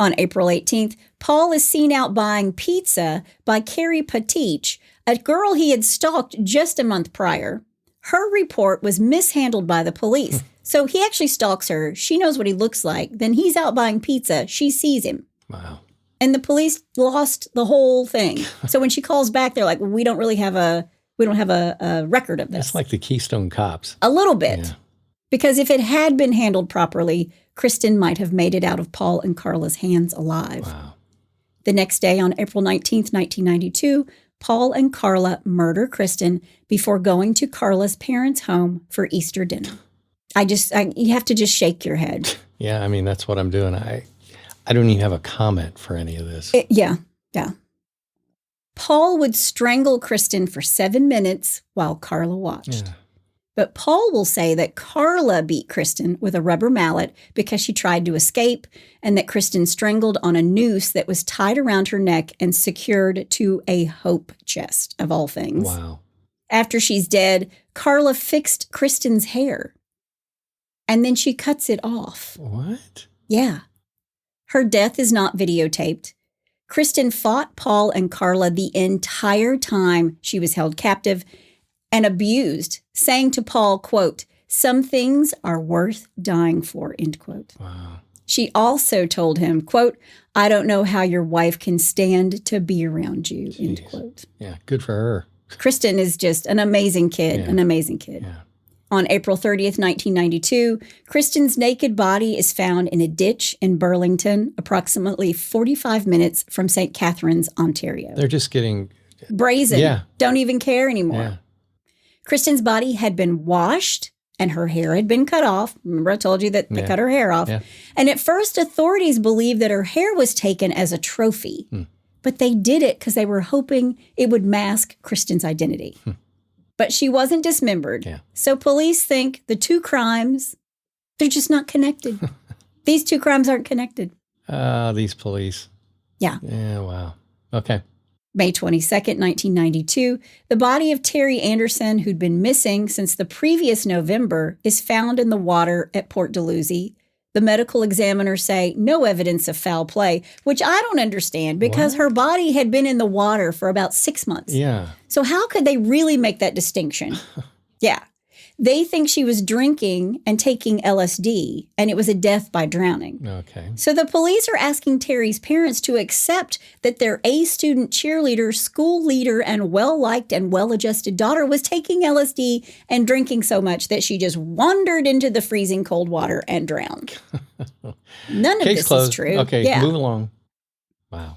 On April 18th, Paul is seen out buying pizza by Carrie Patich, a girl he had stalked just a month prior. Her report was mishandled by the police. So he actually stalks her. She knows what he looks like. Then he's out buying pizza. She sees him. Wow. And the police lost the whole thing. So when she calls back, they're like, well, we don't have a record of this. That's like the Keystone Cops. A little bit. Yeah. Because if it had been handled properly, Kristen might have made it out of Paul and Karla's hands alive. Wow. The next day, on April 19th, 1992, Paul and Karla murder Kristen before going to Karla's parents' home for Easter dinner. You have to just shake your head. Yeah, I mean, that's what I'm doing. I don't even have a comment for any of this. Yeah. Paul would strangle Kristen for 7 minutes while Karla watched. Yeah. But Paul will say that Karla beat Kristen with a rubber mallet because she tried to escape, and that Kristen strangled on a noose that was tied around her neck and secured to a hope chest, of all things. Wow. After she's dead, Karla fixed Kristen's hair, and then she cuts it off. What? Yeah. Her death is not videotaped. Kristen fought Paul and Karla the entire time she was held captive and abused, saying to Paul, quote, "Some things are worth dying for," end quote. Wow. She also told him, quote, "I don't know how your wife can stand to be around you," end quote. Yeah, good for her. Kristen is just an amazing kid, Yeah. On April 30th, 1992, Kristen's naked body is found in a ditch in Burlington, approximately 45 minutes from St. Catharines, Ontario. They're just getting brazen. Yeah. Don't even care anymore. Yeah. Kristen's body had been washed and her hair had been cut off. Remember, I told you that they cut her hair off. Yeah. And at first, authorities believed that her hair was taken as a trophy. But they did it because they were hoping it would mask Kristen's identity. But she wasn't dismembered. Yeah. So police think the two crimes, they're just not connected. These two crimes aren't connected. These police. Yeah. Yeah, wow. Okay. May 22nd, 1992, the body of Terry Anderson, who'd been missing since the previous November, is found in the water at Port Dalhousie. The medical examiners say no evidence of foul play, which I don't understand because her body had been in the water for about 6 months. Yeah. So how could they really make that distinction? Yeah. They think she was drinking and taking LSD, and it was a death by drowning. Okay. So the police are asking Terry's parents to accept that their A-student cheerleader, school leader, and well-liked and well-adjusted daughter was taking LSD and drinking so much that she just wandered into the freezing cold water and drowned. None of Case this closed. is true. Okay, Yeah. move along. Wow.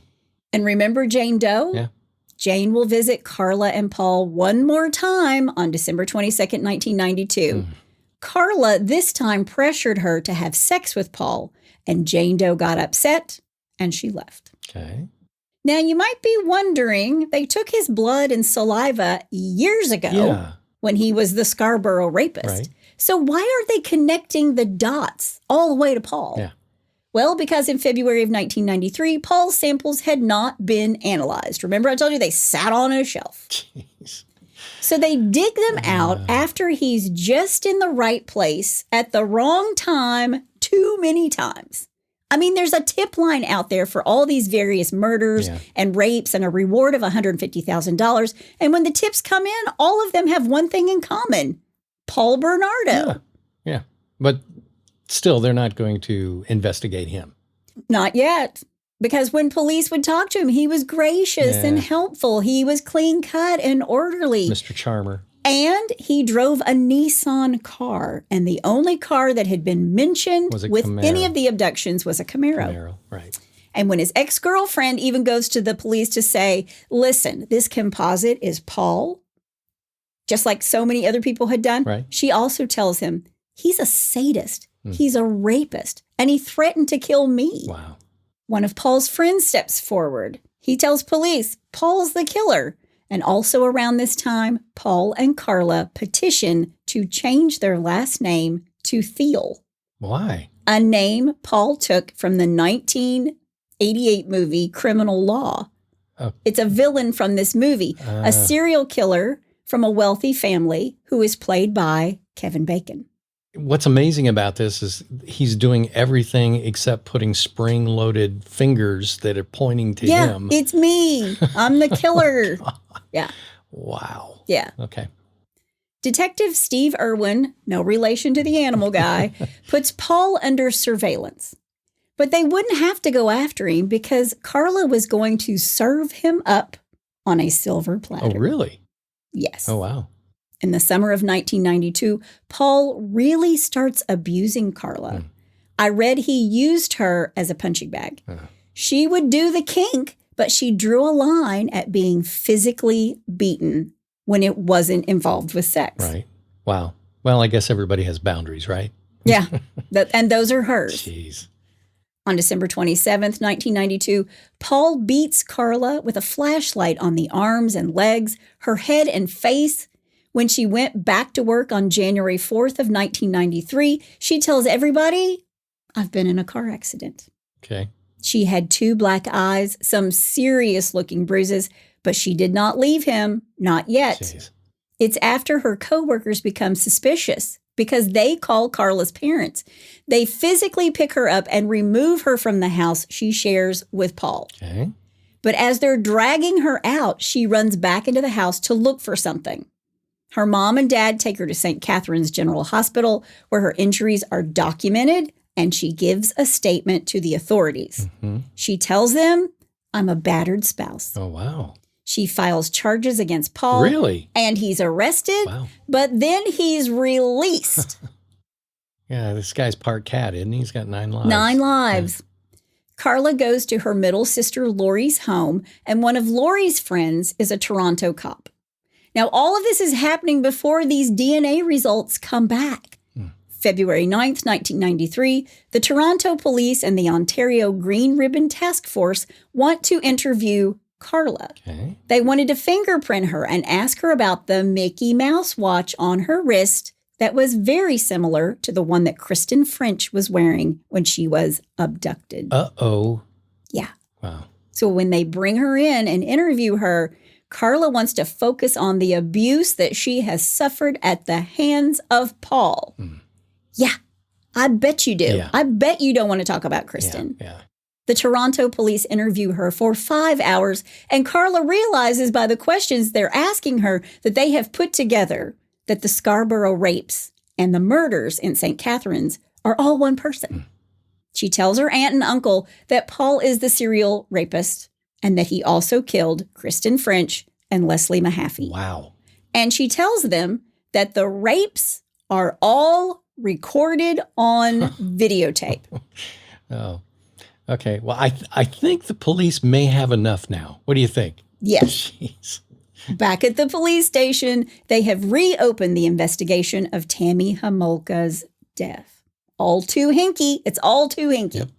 And remember Jane Doe? Yeah. Jane will visit Karla and Paul one more time on December 22nd, 1992. Karla this time pressured her to have sex with Paul, and Jane Doe got upset and she left. Okay. Now, you might be wondering, they took his blood and saliva years ago when he was the Scarborough rapist. Right. So why are they connecting the dots all the way to Paul? Yeah. Well, because in February of 1993, Paul's samples had not been analyzed. Remember I told you they sat on a shelf. Jeez. So they dig them out after he's just in the right place at the wrong time too many times. I mean, there's a tip line out there for all these various murders and rapes and a reward of $150,000. And when the tips come in, all of them have one thing in common. Paul Bernardo. Yeah. But still, they're not going to investigate him. Not yet. Because when police would talk to him, he was gracious and helpful. He was clean cut and orderly. Mr. Charmer. And he drove a Nissan car. And the only car that had been mentioned with any of the abductions was a Camaro. Camaro, right. And when his ex-girlfriend even goes to the police to say, listen, this composite is Paul, just like so many other people had done, she also tells him, he's a sadist. He's a rapist. And he threatened to kill me. Wow. One of Paul's friends steps forward. He tells police, Paul's the killer. And also around this time, Paul and Karla petition to change their last name to Thiel. Why? A name Paul took from the 1988 movie Criminal Law. Oh. It's a villain from this movie, a serial killer from a wealthy family who is played by Kevin Bacon. What's amazing about this is he's doing everything except putting spring-loaded fingers that are pointing to him. Yeah, it's me. I'm the killer. Yeah. Wow. Yeah. Okay. Detective Steve Irwin, no relation to the animal guy, puts Paul under surveillance. But they wouldn't have to go after him because Karla was going to serve him up on a silver platter. Oh, really? Yes. Oh, wow. In the summer of 1992, Paul really starts abusing Karla. I read he used her as a punching bag. She would do the kink, but she drew a line at being physically beaten when it wasn't involved with sex. Right. Wow. Well, I guess everybody has boundaries, right? Yeah. And those are hers. Jeez. On December 27th, 1992, Paul beats Karla with a flashlight on the arms and legs, her head and face. When she went back to work on January 4th of 1993, she tells everybody, I've been in a car accident. Okay. She had 2 black eyes, some serious-looking bruises, but she did not leave him, not yet. Jeez. It's after her coworkers become suspicious because they call Karla's parents. They physically pick her up and remove her from the house she shares with Paul. Okay. But as they're dragging her out, she runs back into the house to look for something. Her mom and dad take her to St. Catherine's General Hospital, where her injuries are documented, and she gives a statement to the authorities. She tells them, I'm a battered spouse. Oh, wow. She files charges against Paul. Really? And he's arrested, Wow. but then he's released. Yeah, this guy's part cat, isn't he? He's got 9 lives. 9 lives. Karla goes to her middle sister Lori's home, and one of Lori's friends is a Toronto cop. Now, all of this is happening before these DNA results come back. February 9th, 1993, the Toronto Police and the Ontario Green Ribbon Task Force want to interview Karla. Okay. They wanted to fingerprint her and ask her about the Mickey Mouse watch on her wrist that was very similar to the one that Kristen French was wearing when she was abducted. Uh-oh. Yeah. Wow. So when they bring her in and interview her, Karla wants to focus on the abuse that she has suffered at the hands of Paul. Yeah, I bet you do. Yeah. I bet you don't want to talk about Kristen. Yeah. The Toronto police interview her for 5 hours, and Karla realizes by the questions they're asking her that they have put together that the Scarborough rapes and the murders in St. Catharines are all one person. She tells her aunt and uncle that Paul is the serial rapist and that he also killed Kristen French and Leslie Mahaffy. Wow. And she tells them that the rapes are all recorded on videotape. Oh, okay. Well, I think the police may have enough now. What do you think? Yes. Jeez. Back at the police station, they have reopened the investigation of Tammy Homolka's death. All too hinky. It's all too hinky. Yep.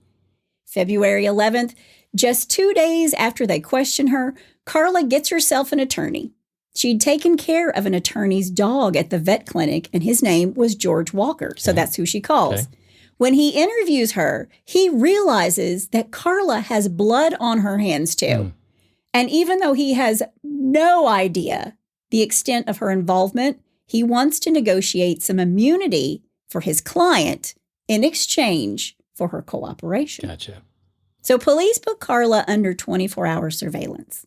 February 11th, just 2 days after they question her, Karla gets herself an attorney. She'd taken care of an attorney's dog at the vet clinic, and his name was George Walker. So that's who she calls. Okay. When he interviews her, he realizes that Karla has blood on her hands too. And even though he has no idea the extent of her involvement, he wants to negotiate some immunity for his client in exchange for her cooperation. Gotcha. So police put Karla under 24-hour surveillance.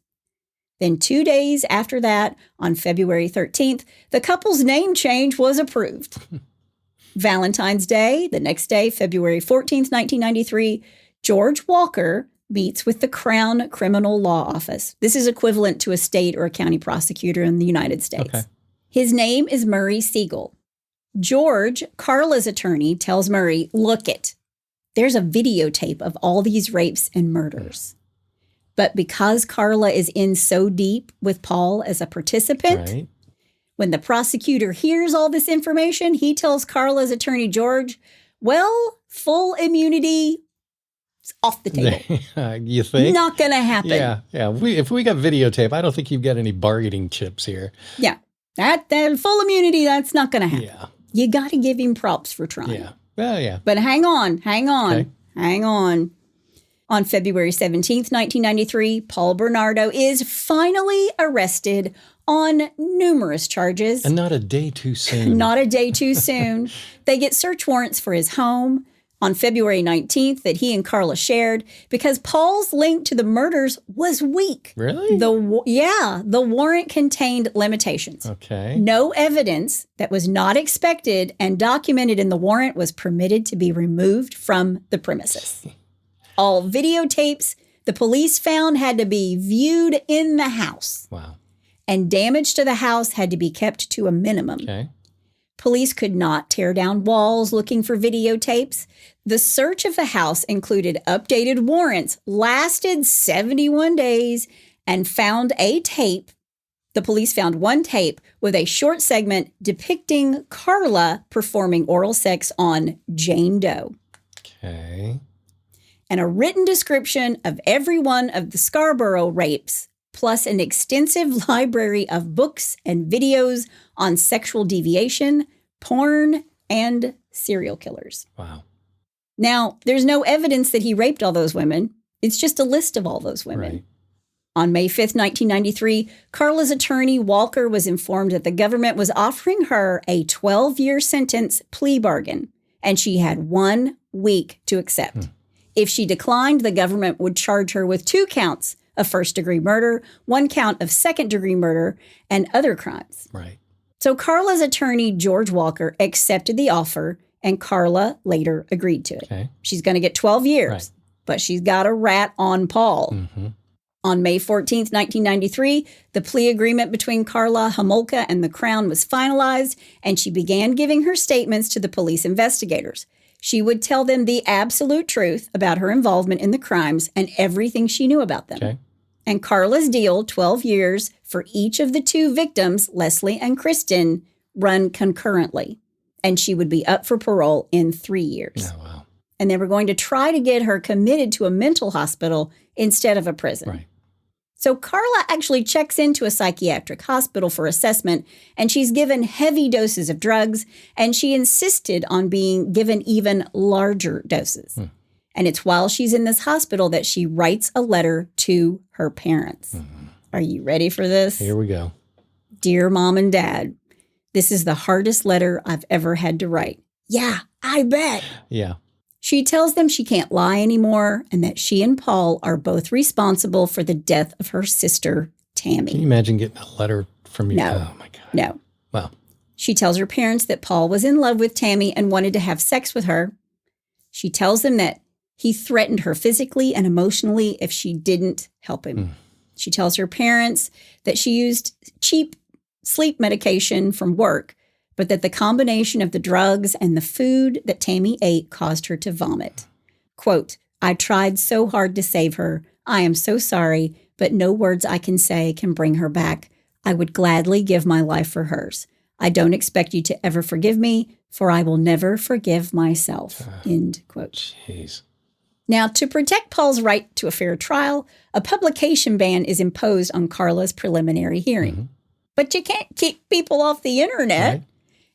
Then 2 days after that, on February 13th, the couple's name change was approved. Valentine's Day, the next day, February 14th, 1993, George Walker meets with the Crown Criminal Law Office. This is equivalent to a state or a county prosecutor in the United States. Okay. His name is Murray Siegel. George, Karla's attorney, tells Murray, there's a videotape of all these rapes and murders. But because Karla is in so deep with Paul as a participant, Right. when the prosecutor hears all this information, he tells Karla's attorney, George, full immunity is off the table. You think? Not going to happen. Yeah. If we got videotape, I don't think you've got any bargaining chips here. Yeah. That full immunity, that's not going to happen. Yeah. You got to give him props for trying. Yeah. Well, yeah. But hang on. Okay. Hang on. On February 17th, 1993, Paul Bernardo is finally arrested on numerous charges. And not a day too soon. Not a day too soon. They get search warrants for his home on February 19th that he and Karla shared because Paul's link to the murders was weak. Really? The warrant contained limitations. Okay. No evidence that was not expected and documented in the warrant was permitted to be removed from the premises. All videotapes the police found had to be viewed in the house. Wow. And damage to the house had to be kept to a minimum. Okay. Police could not tear down walls looking for videotapes. The search of the house included updated warrants, lasted 71 days, and found a tape. The police found one tape with a short segment depicting Karla performing oral sex on Jane Doe. Okay. And a written description of every one of the Scarborough rapes, plus an extensive library of books and videos on sexual deviation, porn, and serial killers. Wow. Now, there's no evidence that he raped all those women. It's just a list of all those women. Right. On May 5th, 1993, Karla's attorney, Walker, was informed that the government was offering her a 12-year sentence plea bargain, and she had 1 week to accept. If she declined, the government would charge her with 2 counts of first-degree murder, 1 count of second-degree murder, and other crimes. Right. So Karla's attorney, George Walker, accepted the offer, and Karla later agreed to it. Okay. She's going to get 12 years, Right. but she's got a rat on Paul. Mm-hmm. On May 14th, 1993, the plea agreement between Karla Homolka and the Crown was finalized, and she began giving her statements to the police investigators. She would tell them the absolute truth about her involvement in the crimes and everything she knew about them. Okay. And Karla's deal, 12 years for each of the 2 victims, Leslie and Kristen, run concurrently. and she would be up for parole in 3 years. Oh, wow. And they were going to try to get her committed to a mental hospital instead of a prison. Right. So Karla actually checks into a psychiatric hospital for assessment, and she's given heavy doses of drugs, and she insisted on being given even larger doses. And it's while she's in this hospital that she writes a letter to her parents. Are you ready for this? Here we go. Dear Mom and Dad, this is the hardest letter I've ever had to write. Yeah, I bet. Yeah. She tells them she can't lie anymore and that she and Paul are both responsible for the death of her sister, Tammy. Can you imagine getting a letter from your... No. Oh, my God. No. Wow. She tells her parents that Paul was in love with Tammy and wanted to have sex with her. She tells them that he threatened her physically and emotionally if she didn't help him. She tells her parents that she used cheap sleep medication from work, but that the combination of the drugs and the food that Tammy ate caused her to vomit. Quote, I tried so hard to save her. I am so sorry, but no words I can say can bring her back. I would gladly give my life for hers. I don't expect you to ever forgive me, for I will never forgive myself. End quote. Jeez. Now, to protect Paul's right to a fair trial, a publication ban is imposed on Karla's preliminary hearing. But you can't keep people off the internet. Right.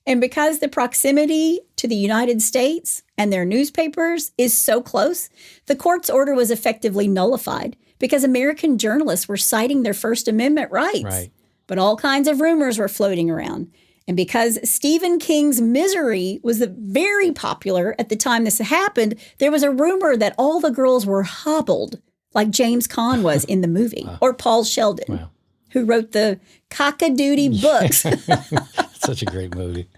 And because the proximity to the United States and their newspapers is so close, the court's order was effectively nullified because American journalists were citing their First Amendment rights. Right. But all kinds of rumors were floating around. And because Stephen King's Misery was very popular at the time this happened, there was a rumor that all the girls were hobbled, like James Caan was in the movie, or Paul Sheldon, who wrote the Cock-a-Doodle books. Such a great movie.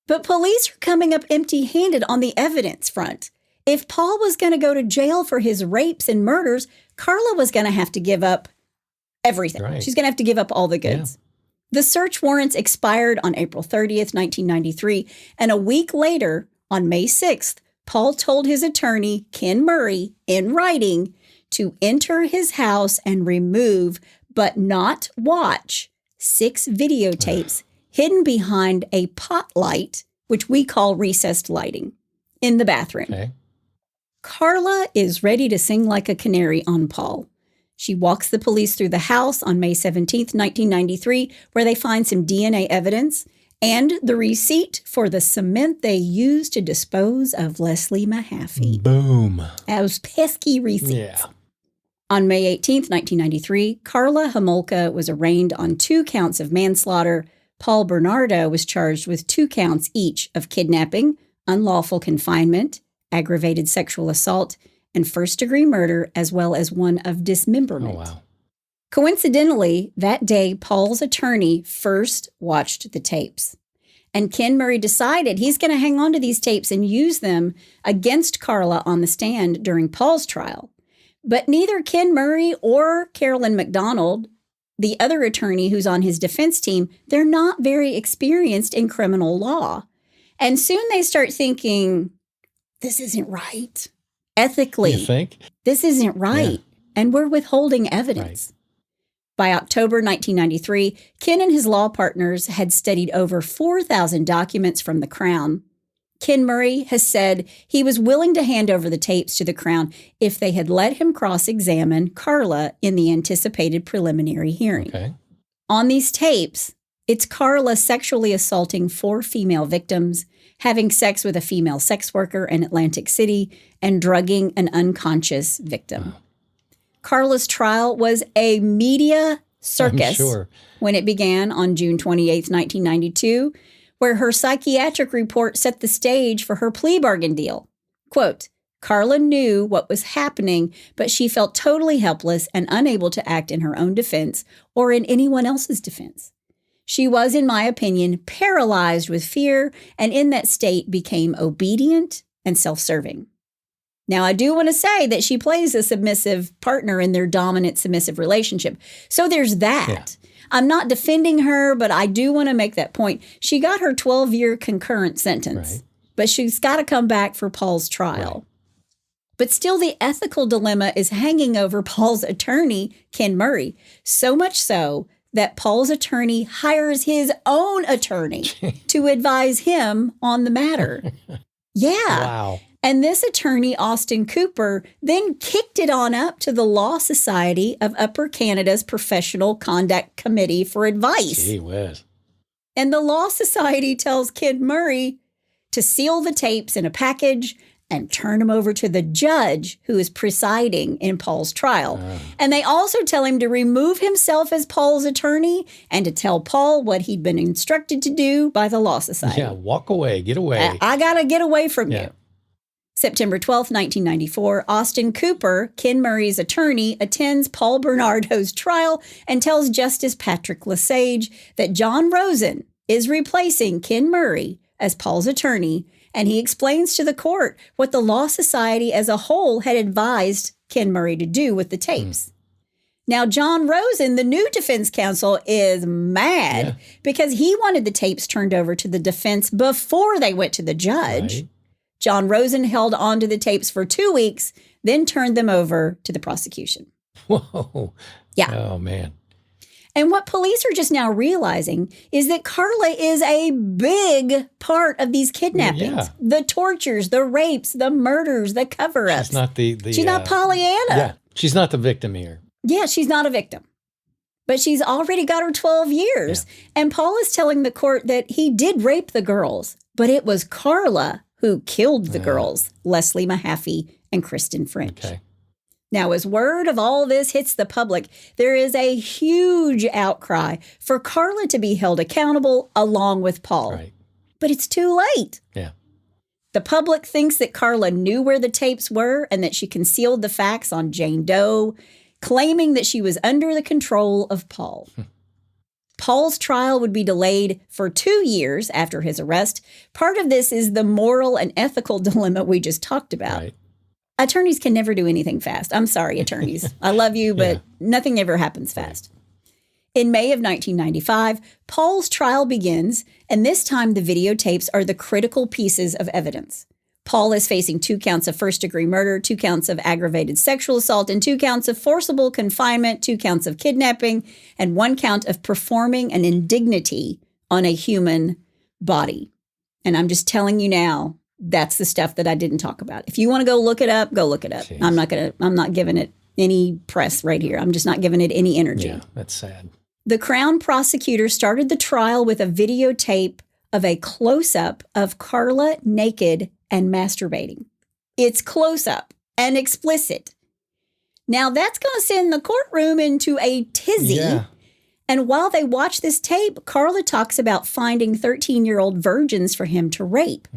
But police are coming up empty-handed on the evidence front. If Paul was going to go to jail for his rapes and murders, Karla was going to have to give up everything. Right. She's going to have to give up all the goods. The search warrants expired on April 30th, 1993, and a week later, on May 6th, Paul told his attorney, Ken Murray, in writing, to enter his house and remove, but not watch, 6 videotapes hidden behind a pot light, which we call recessed lighting, in the bathroom. Okay. Karla is ready to sing like a canary on Paul. She walks the police through the house on May 17th, 1993, where they find some DNA evidence and the receipt for the cement they used to dispose of Leslie Mahaffy. Boom. Those pesky receipts. Yeah. On May 18th, 1993, Karla Homolka was arraigned on 2 counts of manslaughter. Paul Bernardo was charged with 2 counts each of kidnapping, unlawful confinement, aggravated sexual assault, and first-degree murder, as well as one of dismemberment. Oh, wow. Coincidentally, that day, Paul's attorney first watched the tapes. And Ken Murray decided he's going to hang on to these tapes and use them against Karla on the stand during Paul's trial. But neither Ken Murray or Carolyn McDonald, the other attorney who's on his defense team, they're not very experienced in criminal law. And soon they start thinking, this isn't right. Ethically, You think? this isn't right, and we're withholding evidence. By October 1993, Ken and his law partners had studied over 4,000 documents from the Crown. Ken Murray has said he was willing to hand over the tapes to the Crown if they had let him cross-examine Karla in the anticipated preliminary hearing. Okay. On these tapes, it's Karla sexually assaulting 4 female victims, having sex with a female sex worker in Atlantic City, and drugging an unconscious victim. Karla's trial was a media circus when it began on June 28, 1992, where her psychiatric report set the stage for her plea bargain deal. Quote, Karla knew what was happening, but she felt totally helpless and unable to act in her own defense or in anyone else's defense. She was, in my opinion, paralyzed with fear, and in that state became obedient and self-serving. Now, I do want to say that she plays a submissive partner in their dominant submissive relationship. So there's that. Yeah. I'm not defending her, but I do want to make that point. She got her 12-year concurrent sentence, but she's got to come back for Paul's trial. But still, the ethical dilemma is hanging over Paul's attorney, Ken Murray, so much so that Paul's attorney hires his own attorney to advise him on the matter. Yeah. Wow. And this attorney, Austin Cooper, then kicked it on up to the Law Society of Upper Canada's Professional Conduct Committee for advice. Gee whiz. And the Law Society tells Ken Murray to seal the tapes in a package and turn them over to the judge who is presiding in Paul's trial. And they also tell him to remove himself as Paul's attorney and to tell Paul what he'd been instructed to do by the Law Society. Yeah, walk away, get away. I got to get away from you. September 12th, 1994, Austin Cooper, Ken Murray's attorney, attends Paul Bernardo's trial and tells Justice Patrick Lesage that John Rosen is replacing Ken Murray as Paul's attorney, and he explains to the court what the Law Society as a whole had advised Ken Murray to do with the tapes. Now, John Rosen, the new defense counsel, is mad because he wanted the tapes turned over to the defense before they went to the judge. Right. John Rosen held on to the tapes for 2 weeks, then turned them over to the prosecution. Whoa. Yeah. Oh, man. And what police are just now realizing is that Karla is a big part of these kidnappings. Yeah. The tortures, the rapes, the murders, the cover-ups. She's not the She's not Pollyanna. Yeah, she's not the victim here. Yeah, she's not a victim. But she's already got her 12 years. Yeah. And Paul is telling the court that he did rape the girls, but it was Karla who killed the girls, Leslie Mahaffy and Kristen French. Okay. Now, as word of all this hits the public, there is a huge outcry for Karla to be held accountable along with Paul. Right. But it's too late. Yeah. The public thinks that Karla knew where the tapes were and that she concealed the facts on Jane Doe, claiming that she was under the control of Paul. Paul's trial would be delayed for 2 years after his arrest. Part of this is the moral and ethical dilemma we just talked about. Right. Attorneys can never do anything fast. I'm sorry, attorneys. I love you, but nothing ever happens fast. In May of 1995, Paul's trial begins, and this time the videotapes are the critical pieces of evidence. Paul is facing 2 counts of first-degree murder, 2 counts of aggravated sexual assault, and 2 counts of forcible confinement, 2 counts of kidnapping, and 1 count of performing an indignity on a human body. And I'm just telling you now, that's the stuff that I didn't talk about. If you want to go look it up, go look it up. Jeez. I'm not giving it any press right here. I'm just not giving it any energy. Yeah, that's sad. The Crown prosecutor started the trial with a videotape of a close-up of Karla naked and masturbating. It's close-up and explicit. Now, that's going to send the courtroom into a tizzy. Yeah. And while they watch this tape, Karla talks about finding 13-year-old virgins for him to rape.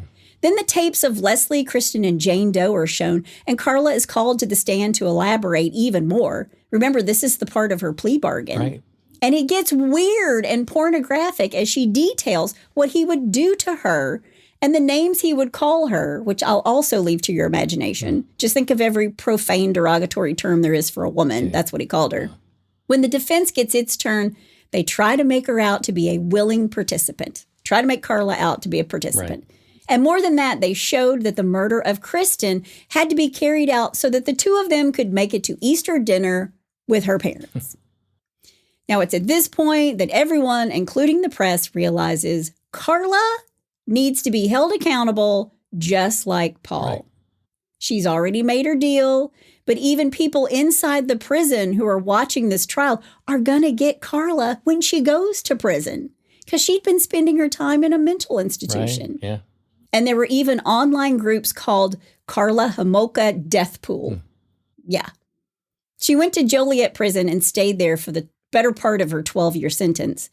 Then the tapes of Leslie, Kristen, and Jane Doe are shown, and Karla is called to the stand to elaborate even more. Remember, this is the part of her plea bargain. Right. And it gets weird and pornographic as she details what he would do to her and the names he would call her, which I'll also leave to your imagination. Just think of every profane, derogatory term there is for a woman. Yeah. That's what he called her. When the defense gets its turn, they try to make her out to be a willing participant. Try to make Karla out to be a participant. Right. And more than that, they showed that the murder of Kristen had to be carried out so that the 2 of them could make it to Easter dinner with her parents. Now, it's at this point that everyone, including the press, realizes Karla needs to be held accountable just like Paul. Right. She's already made her deal, but even people inside the prison who are watching this trial are going to get Karla when she goes to prison because she'd been spending her time in a mental institution. Right. Yeah. And there were even online groups called Karla Homolka Death Pool. Yeah. She went to Joliet prison and stayed there for the better part of her 12-year sentence.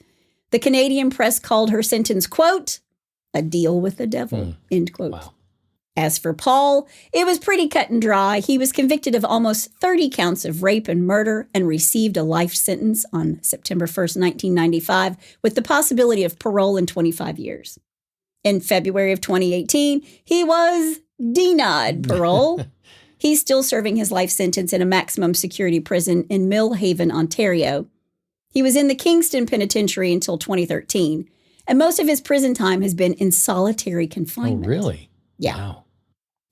The Canadian press called her sentence, quote, a deal with the devil, end quote. Wow. As for Paul, it was pretty cut and dry. He was convicted of almost 30 counts of rape and murder and received a life sentence on September 1st, 1995, with the possibility of parole in 25 years. In February of 2018, he was denied parole. He's still serving his life sentence in a maximum security prison in Millhaven, Ontario. He was in the Kingston Penitentiary until 2013, and most of his prison time has been in solitary confinement. Oh, really? Yeah. Wow.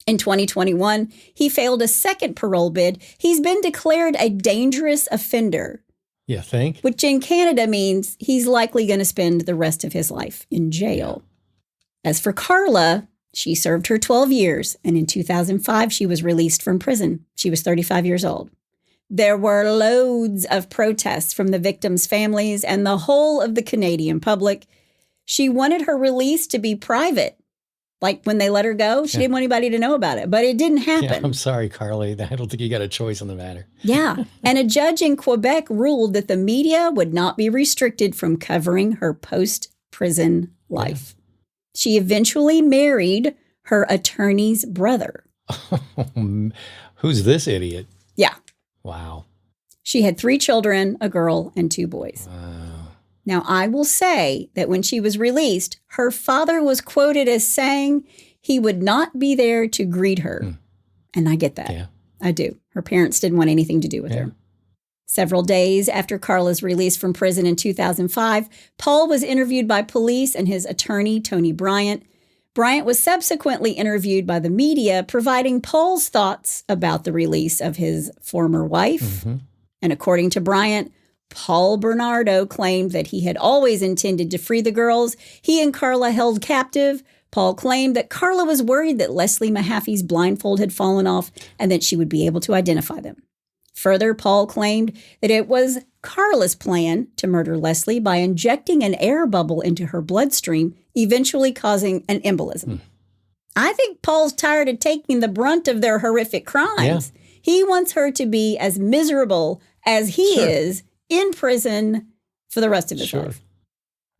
In 2021, he failed a second parole bid. He's been declared a dangerous offender. You think? which in Canada means he's likely going to spend the rest of his life in jail. As for Karla, she served her 12 years, and in 2005, she was released from prison. She was 35 years old. There were loads of protests from the victims' families and the whole of the Canadian public. She wanted her release to be private. Like when they let her go, she didn't want anybody to know about it, but it didn't happen. Yeah, I'm sorry, Carly. I don't think you got a choice on the matter. Yeah. And a judge in Quebec ruled that the media would not be restricted from covering her post-prison life. She eventually married her attorney's brother. Who's this idiot? Yeah. Wow. She had 3 children, a girl and 2 boys. Wow. Now, I will say that when she was released, her father was quoted as saying he would not be there to greet her. And I get that. Yeah. I do. Her parents didn't want anything to do with her. Several days after Karla's release from prison in 2005, Paul was interviewed by police and his attorney, Tony Bryant. Bryant was subsequently interviewed by the media, providing Paul's thoughts about the release of his former wife. And according to Bryant, Paul Bernardo claimed that he had always intended to free the girls he and Karla held captive. Paul claimed that Karla was worried that Leslie Mahaffy's blindfold had fallen off and that she would be able to identify them. Further, Paul claimed that it was Karla's plan to murder Leslie by injecting an air bubble into her bloodstream, eventually causing an embolism. I think Paul's tired of taking the brunt of their horrific crimes. Yeah. He wants her to be as miserable as he is in prison for the rest of his life.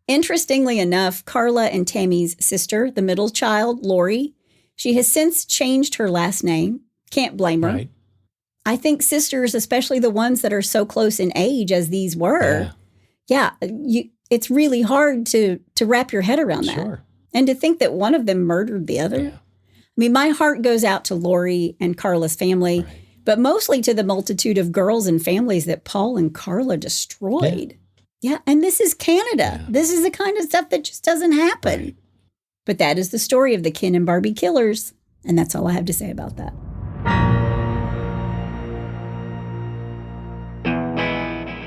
Interestingly enough, Karla and Tammy's sister, the middle child, Lori, she has since changed her last name. Can't blame her. Right. I think sisters, especially the ones that are so close in age as these were, it's really hard to wrap your head around that. Sure. And to think that one of them murdered the other. Yeah. I mean, my heart goes out to Lori and Karla's family, but mostly to the multitude of girls and families that Paul and Karla destroyed. Yeah, and this is Canada. Yeah. This is the kind of stuff that just doesn't happen. Right. But that is the story of the Ken and Barbie killers, and that's all I have to say about that.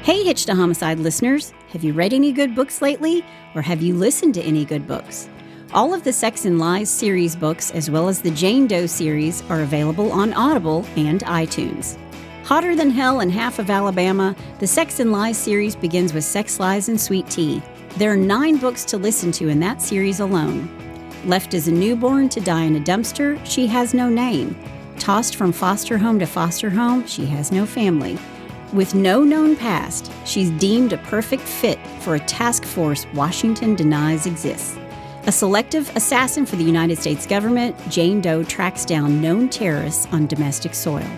Hey, Hitched to Homicide listeners. Have you read any good books lately? Or have you listened to any good books? All of the Sex and Lies series books, as well as the Jane Doe series, are available on Audible and iTunes. Hotter than hell in half of Alabama, the Sex and Lies series begins with Sex, Lies, and Sweet Tea. There are 9 books to listen to in that series alone. Left as a newborn to die in a dumpster, she has no name. Tossed from foster home to foster home, she has no family. With no known past, she's deemed a perfect fit for a task force Washington denies exists. A selective assassin for the United States government, Jane Doe tracks down known terrorists on domestic soil.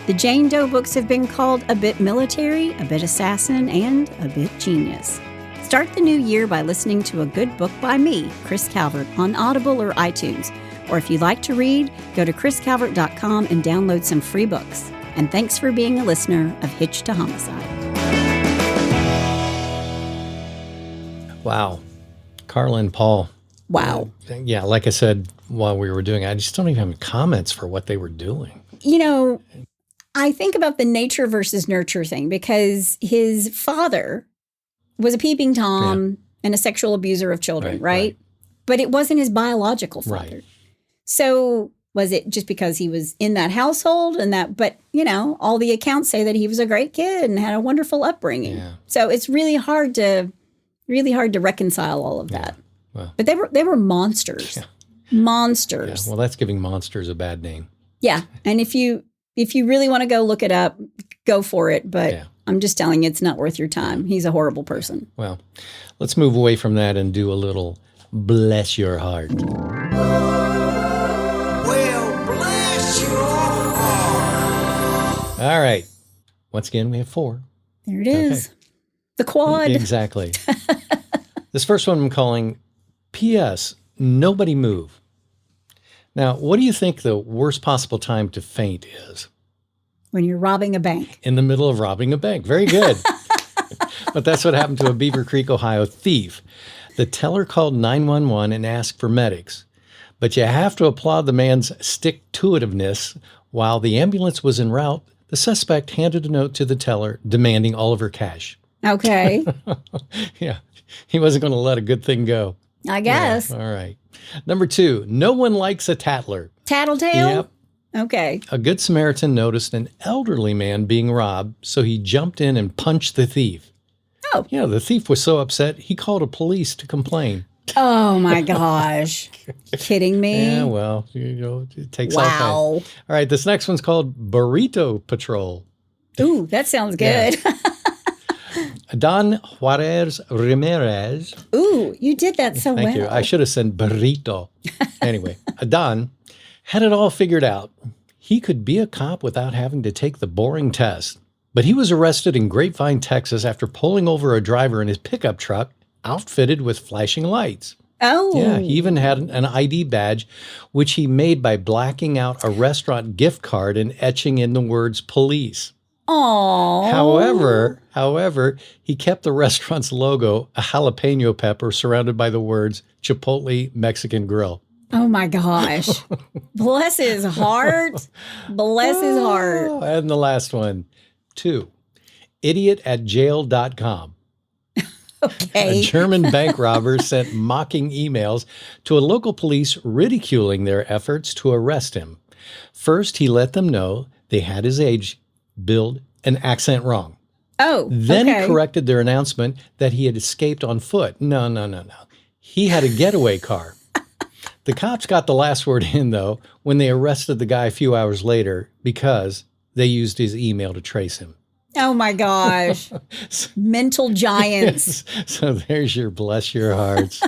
The Jane Doe books have been called a bit military, a bit assassin, and a bit genius. Start the new year by listening to a good book by me, Chris Calvert, on Audible or iTunes. Or if you like to read, go to chriscalvert.com and download some free books. And thanks for being a listener of Hitched to Homicide. Wow. Karla and Paul. Wow. Yeah, like I said while we were doing it, I just don't even have comments for what they were doing. You know, I think about the nature versus nurture thing because his father was a peeping Tom and a sexual abuser of children, right? But it wasn't his biological father. Right. So was it just because he was in that household and that, but you know, all the accounts say that he was a great kid and had a wonderful upbringing. Yeah. So it's really hard to reconcile all of that. Well, but they were monsters. Yeah. Monsters. Yeah. Well, that's giving monsters a bad name. Yeah. And if you really want to go look it up, go for it. But I'm just telling you, it's not worth your time. He's a horrible person. Well, let's move away from that and do a little bless your heart. Well, bless your heart. All right. Once again, we have 4. There it is. Okay. The quad. Exactly. This first one I'm calling P.S. Nobody move. Now, what do you think the worst possible time to faint is? When you're robbing a bank. In the middle of robbing a bank. Very good. But that's what happened to a Beaver Creek, Ohio thief. The teller called 911 and asked for medics. But you have to applaud the man's stick-to-itiveness. While the ambulance was en route, the suspect handed a note to the teller demanding all of her cash. Okay. Yeah. He wasn't going to let a good thing go. I guess. Yeah, all right. Number 2, no one likes a tattler. Tattletale? Yep. Okay. A good Samaritan noticed an elderly man being robbed, so he jumped in and punched the thief. Oh. Yeah, the thief was so upset, he called a police to complain. Oh, my gosh. Kidding me? Yeah, well, it takes all kinds. Wow. All right, this next one's called Burrito Patrol. Ooh, that sounds good. Don Juarez Ramirez. Ooh, you did that so well. Thank you. I should have said burrito. Anyway, Adon had it all figured out. He could be a cop without having to take the boring test. But he was arrested in Grapevine, Texas after pulling over a driver in his pickup truck outfitted with flashing lights. Oh. Yeah, he even had an ID badge, which he made by blacking out a restaurant gift card and etching in the words police. Aww. However, he kept the restaurant's logo, a jalapeno pepper surrounded by the words Chipotle Mexican Grill. Oh my gosh. Bless his heart. Bless his heart. And the last one, 2, idiotatjail.com. Okay. A German bank robber sent mocking emails to a local police ridiculing their efforts to arrest him. First, he let them know they had his age, build, and accent wrong. Oh, Then okay. he corrected their announcement that he had escaped on foot. No. He had a getaway car. The cops got the last word in, though, when they arrested the guy a few hours later because they used his email to trace him. Oh my gosh. Mental giants. So there's your bless your hearts.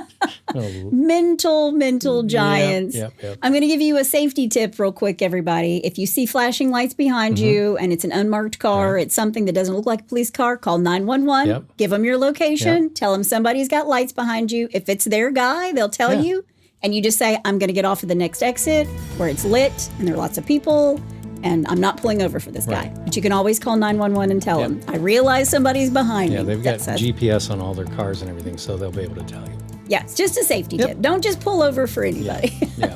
Oh. Mental giants. Yep. I'm going to give you a safety tip real quick, everybody. If you see flashing lights behind you and it's an unmarked car, it's something that doesn't look like a police car, call 911. Yep. Give them your location. Tell them somebody's got lights behind you. If it's their guy, they'll tell you. And you just say, I'm going to get off at the next exit where it's lit and there are lots of people. And I'm not pulling over for this guy. But you can always call 911 and tell them, I realize somebody's behind me. Yeah, they've got GPS on all their cars and everything, so they'll be able to tell you. Yeah, it's just a safety tip. Don't just pull over for anybody. Yeah.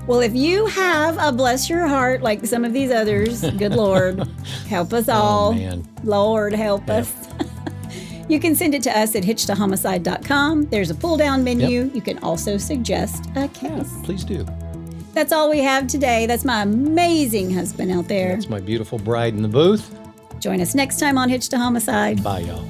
Well, if you have a bless your heart like some of these others, good Lord, help us all. Oh, man. Lord, help us. You can send it to us at hitchedtohomicide.com. There's a pull-down menu. You can also suggest a case. Please do. That's all we have today. That's my amazing husband out there. That's my beautiful bride in the booth. Join us next time on Hitched to Homicide. Bye, y'all.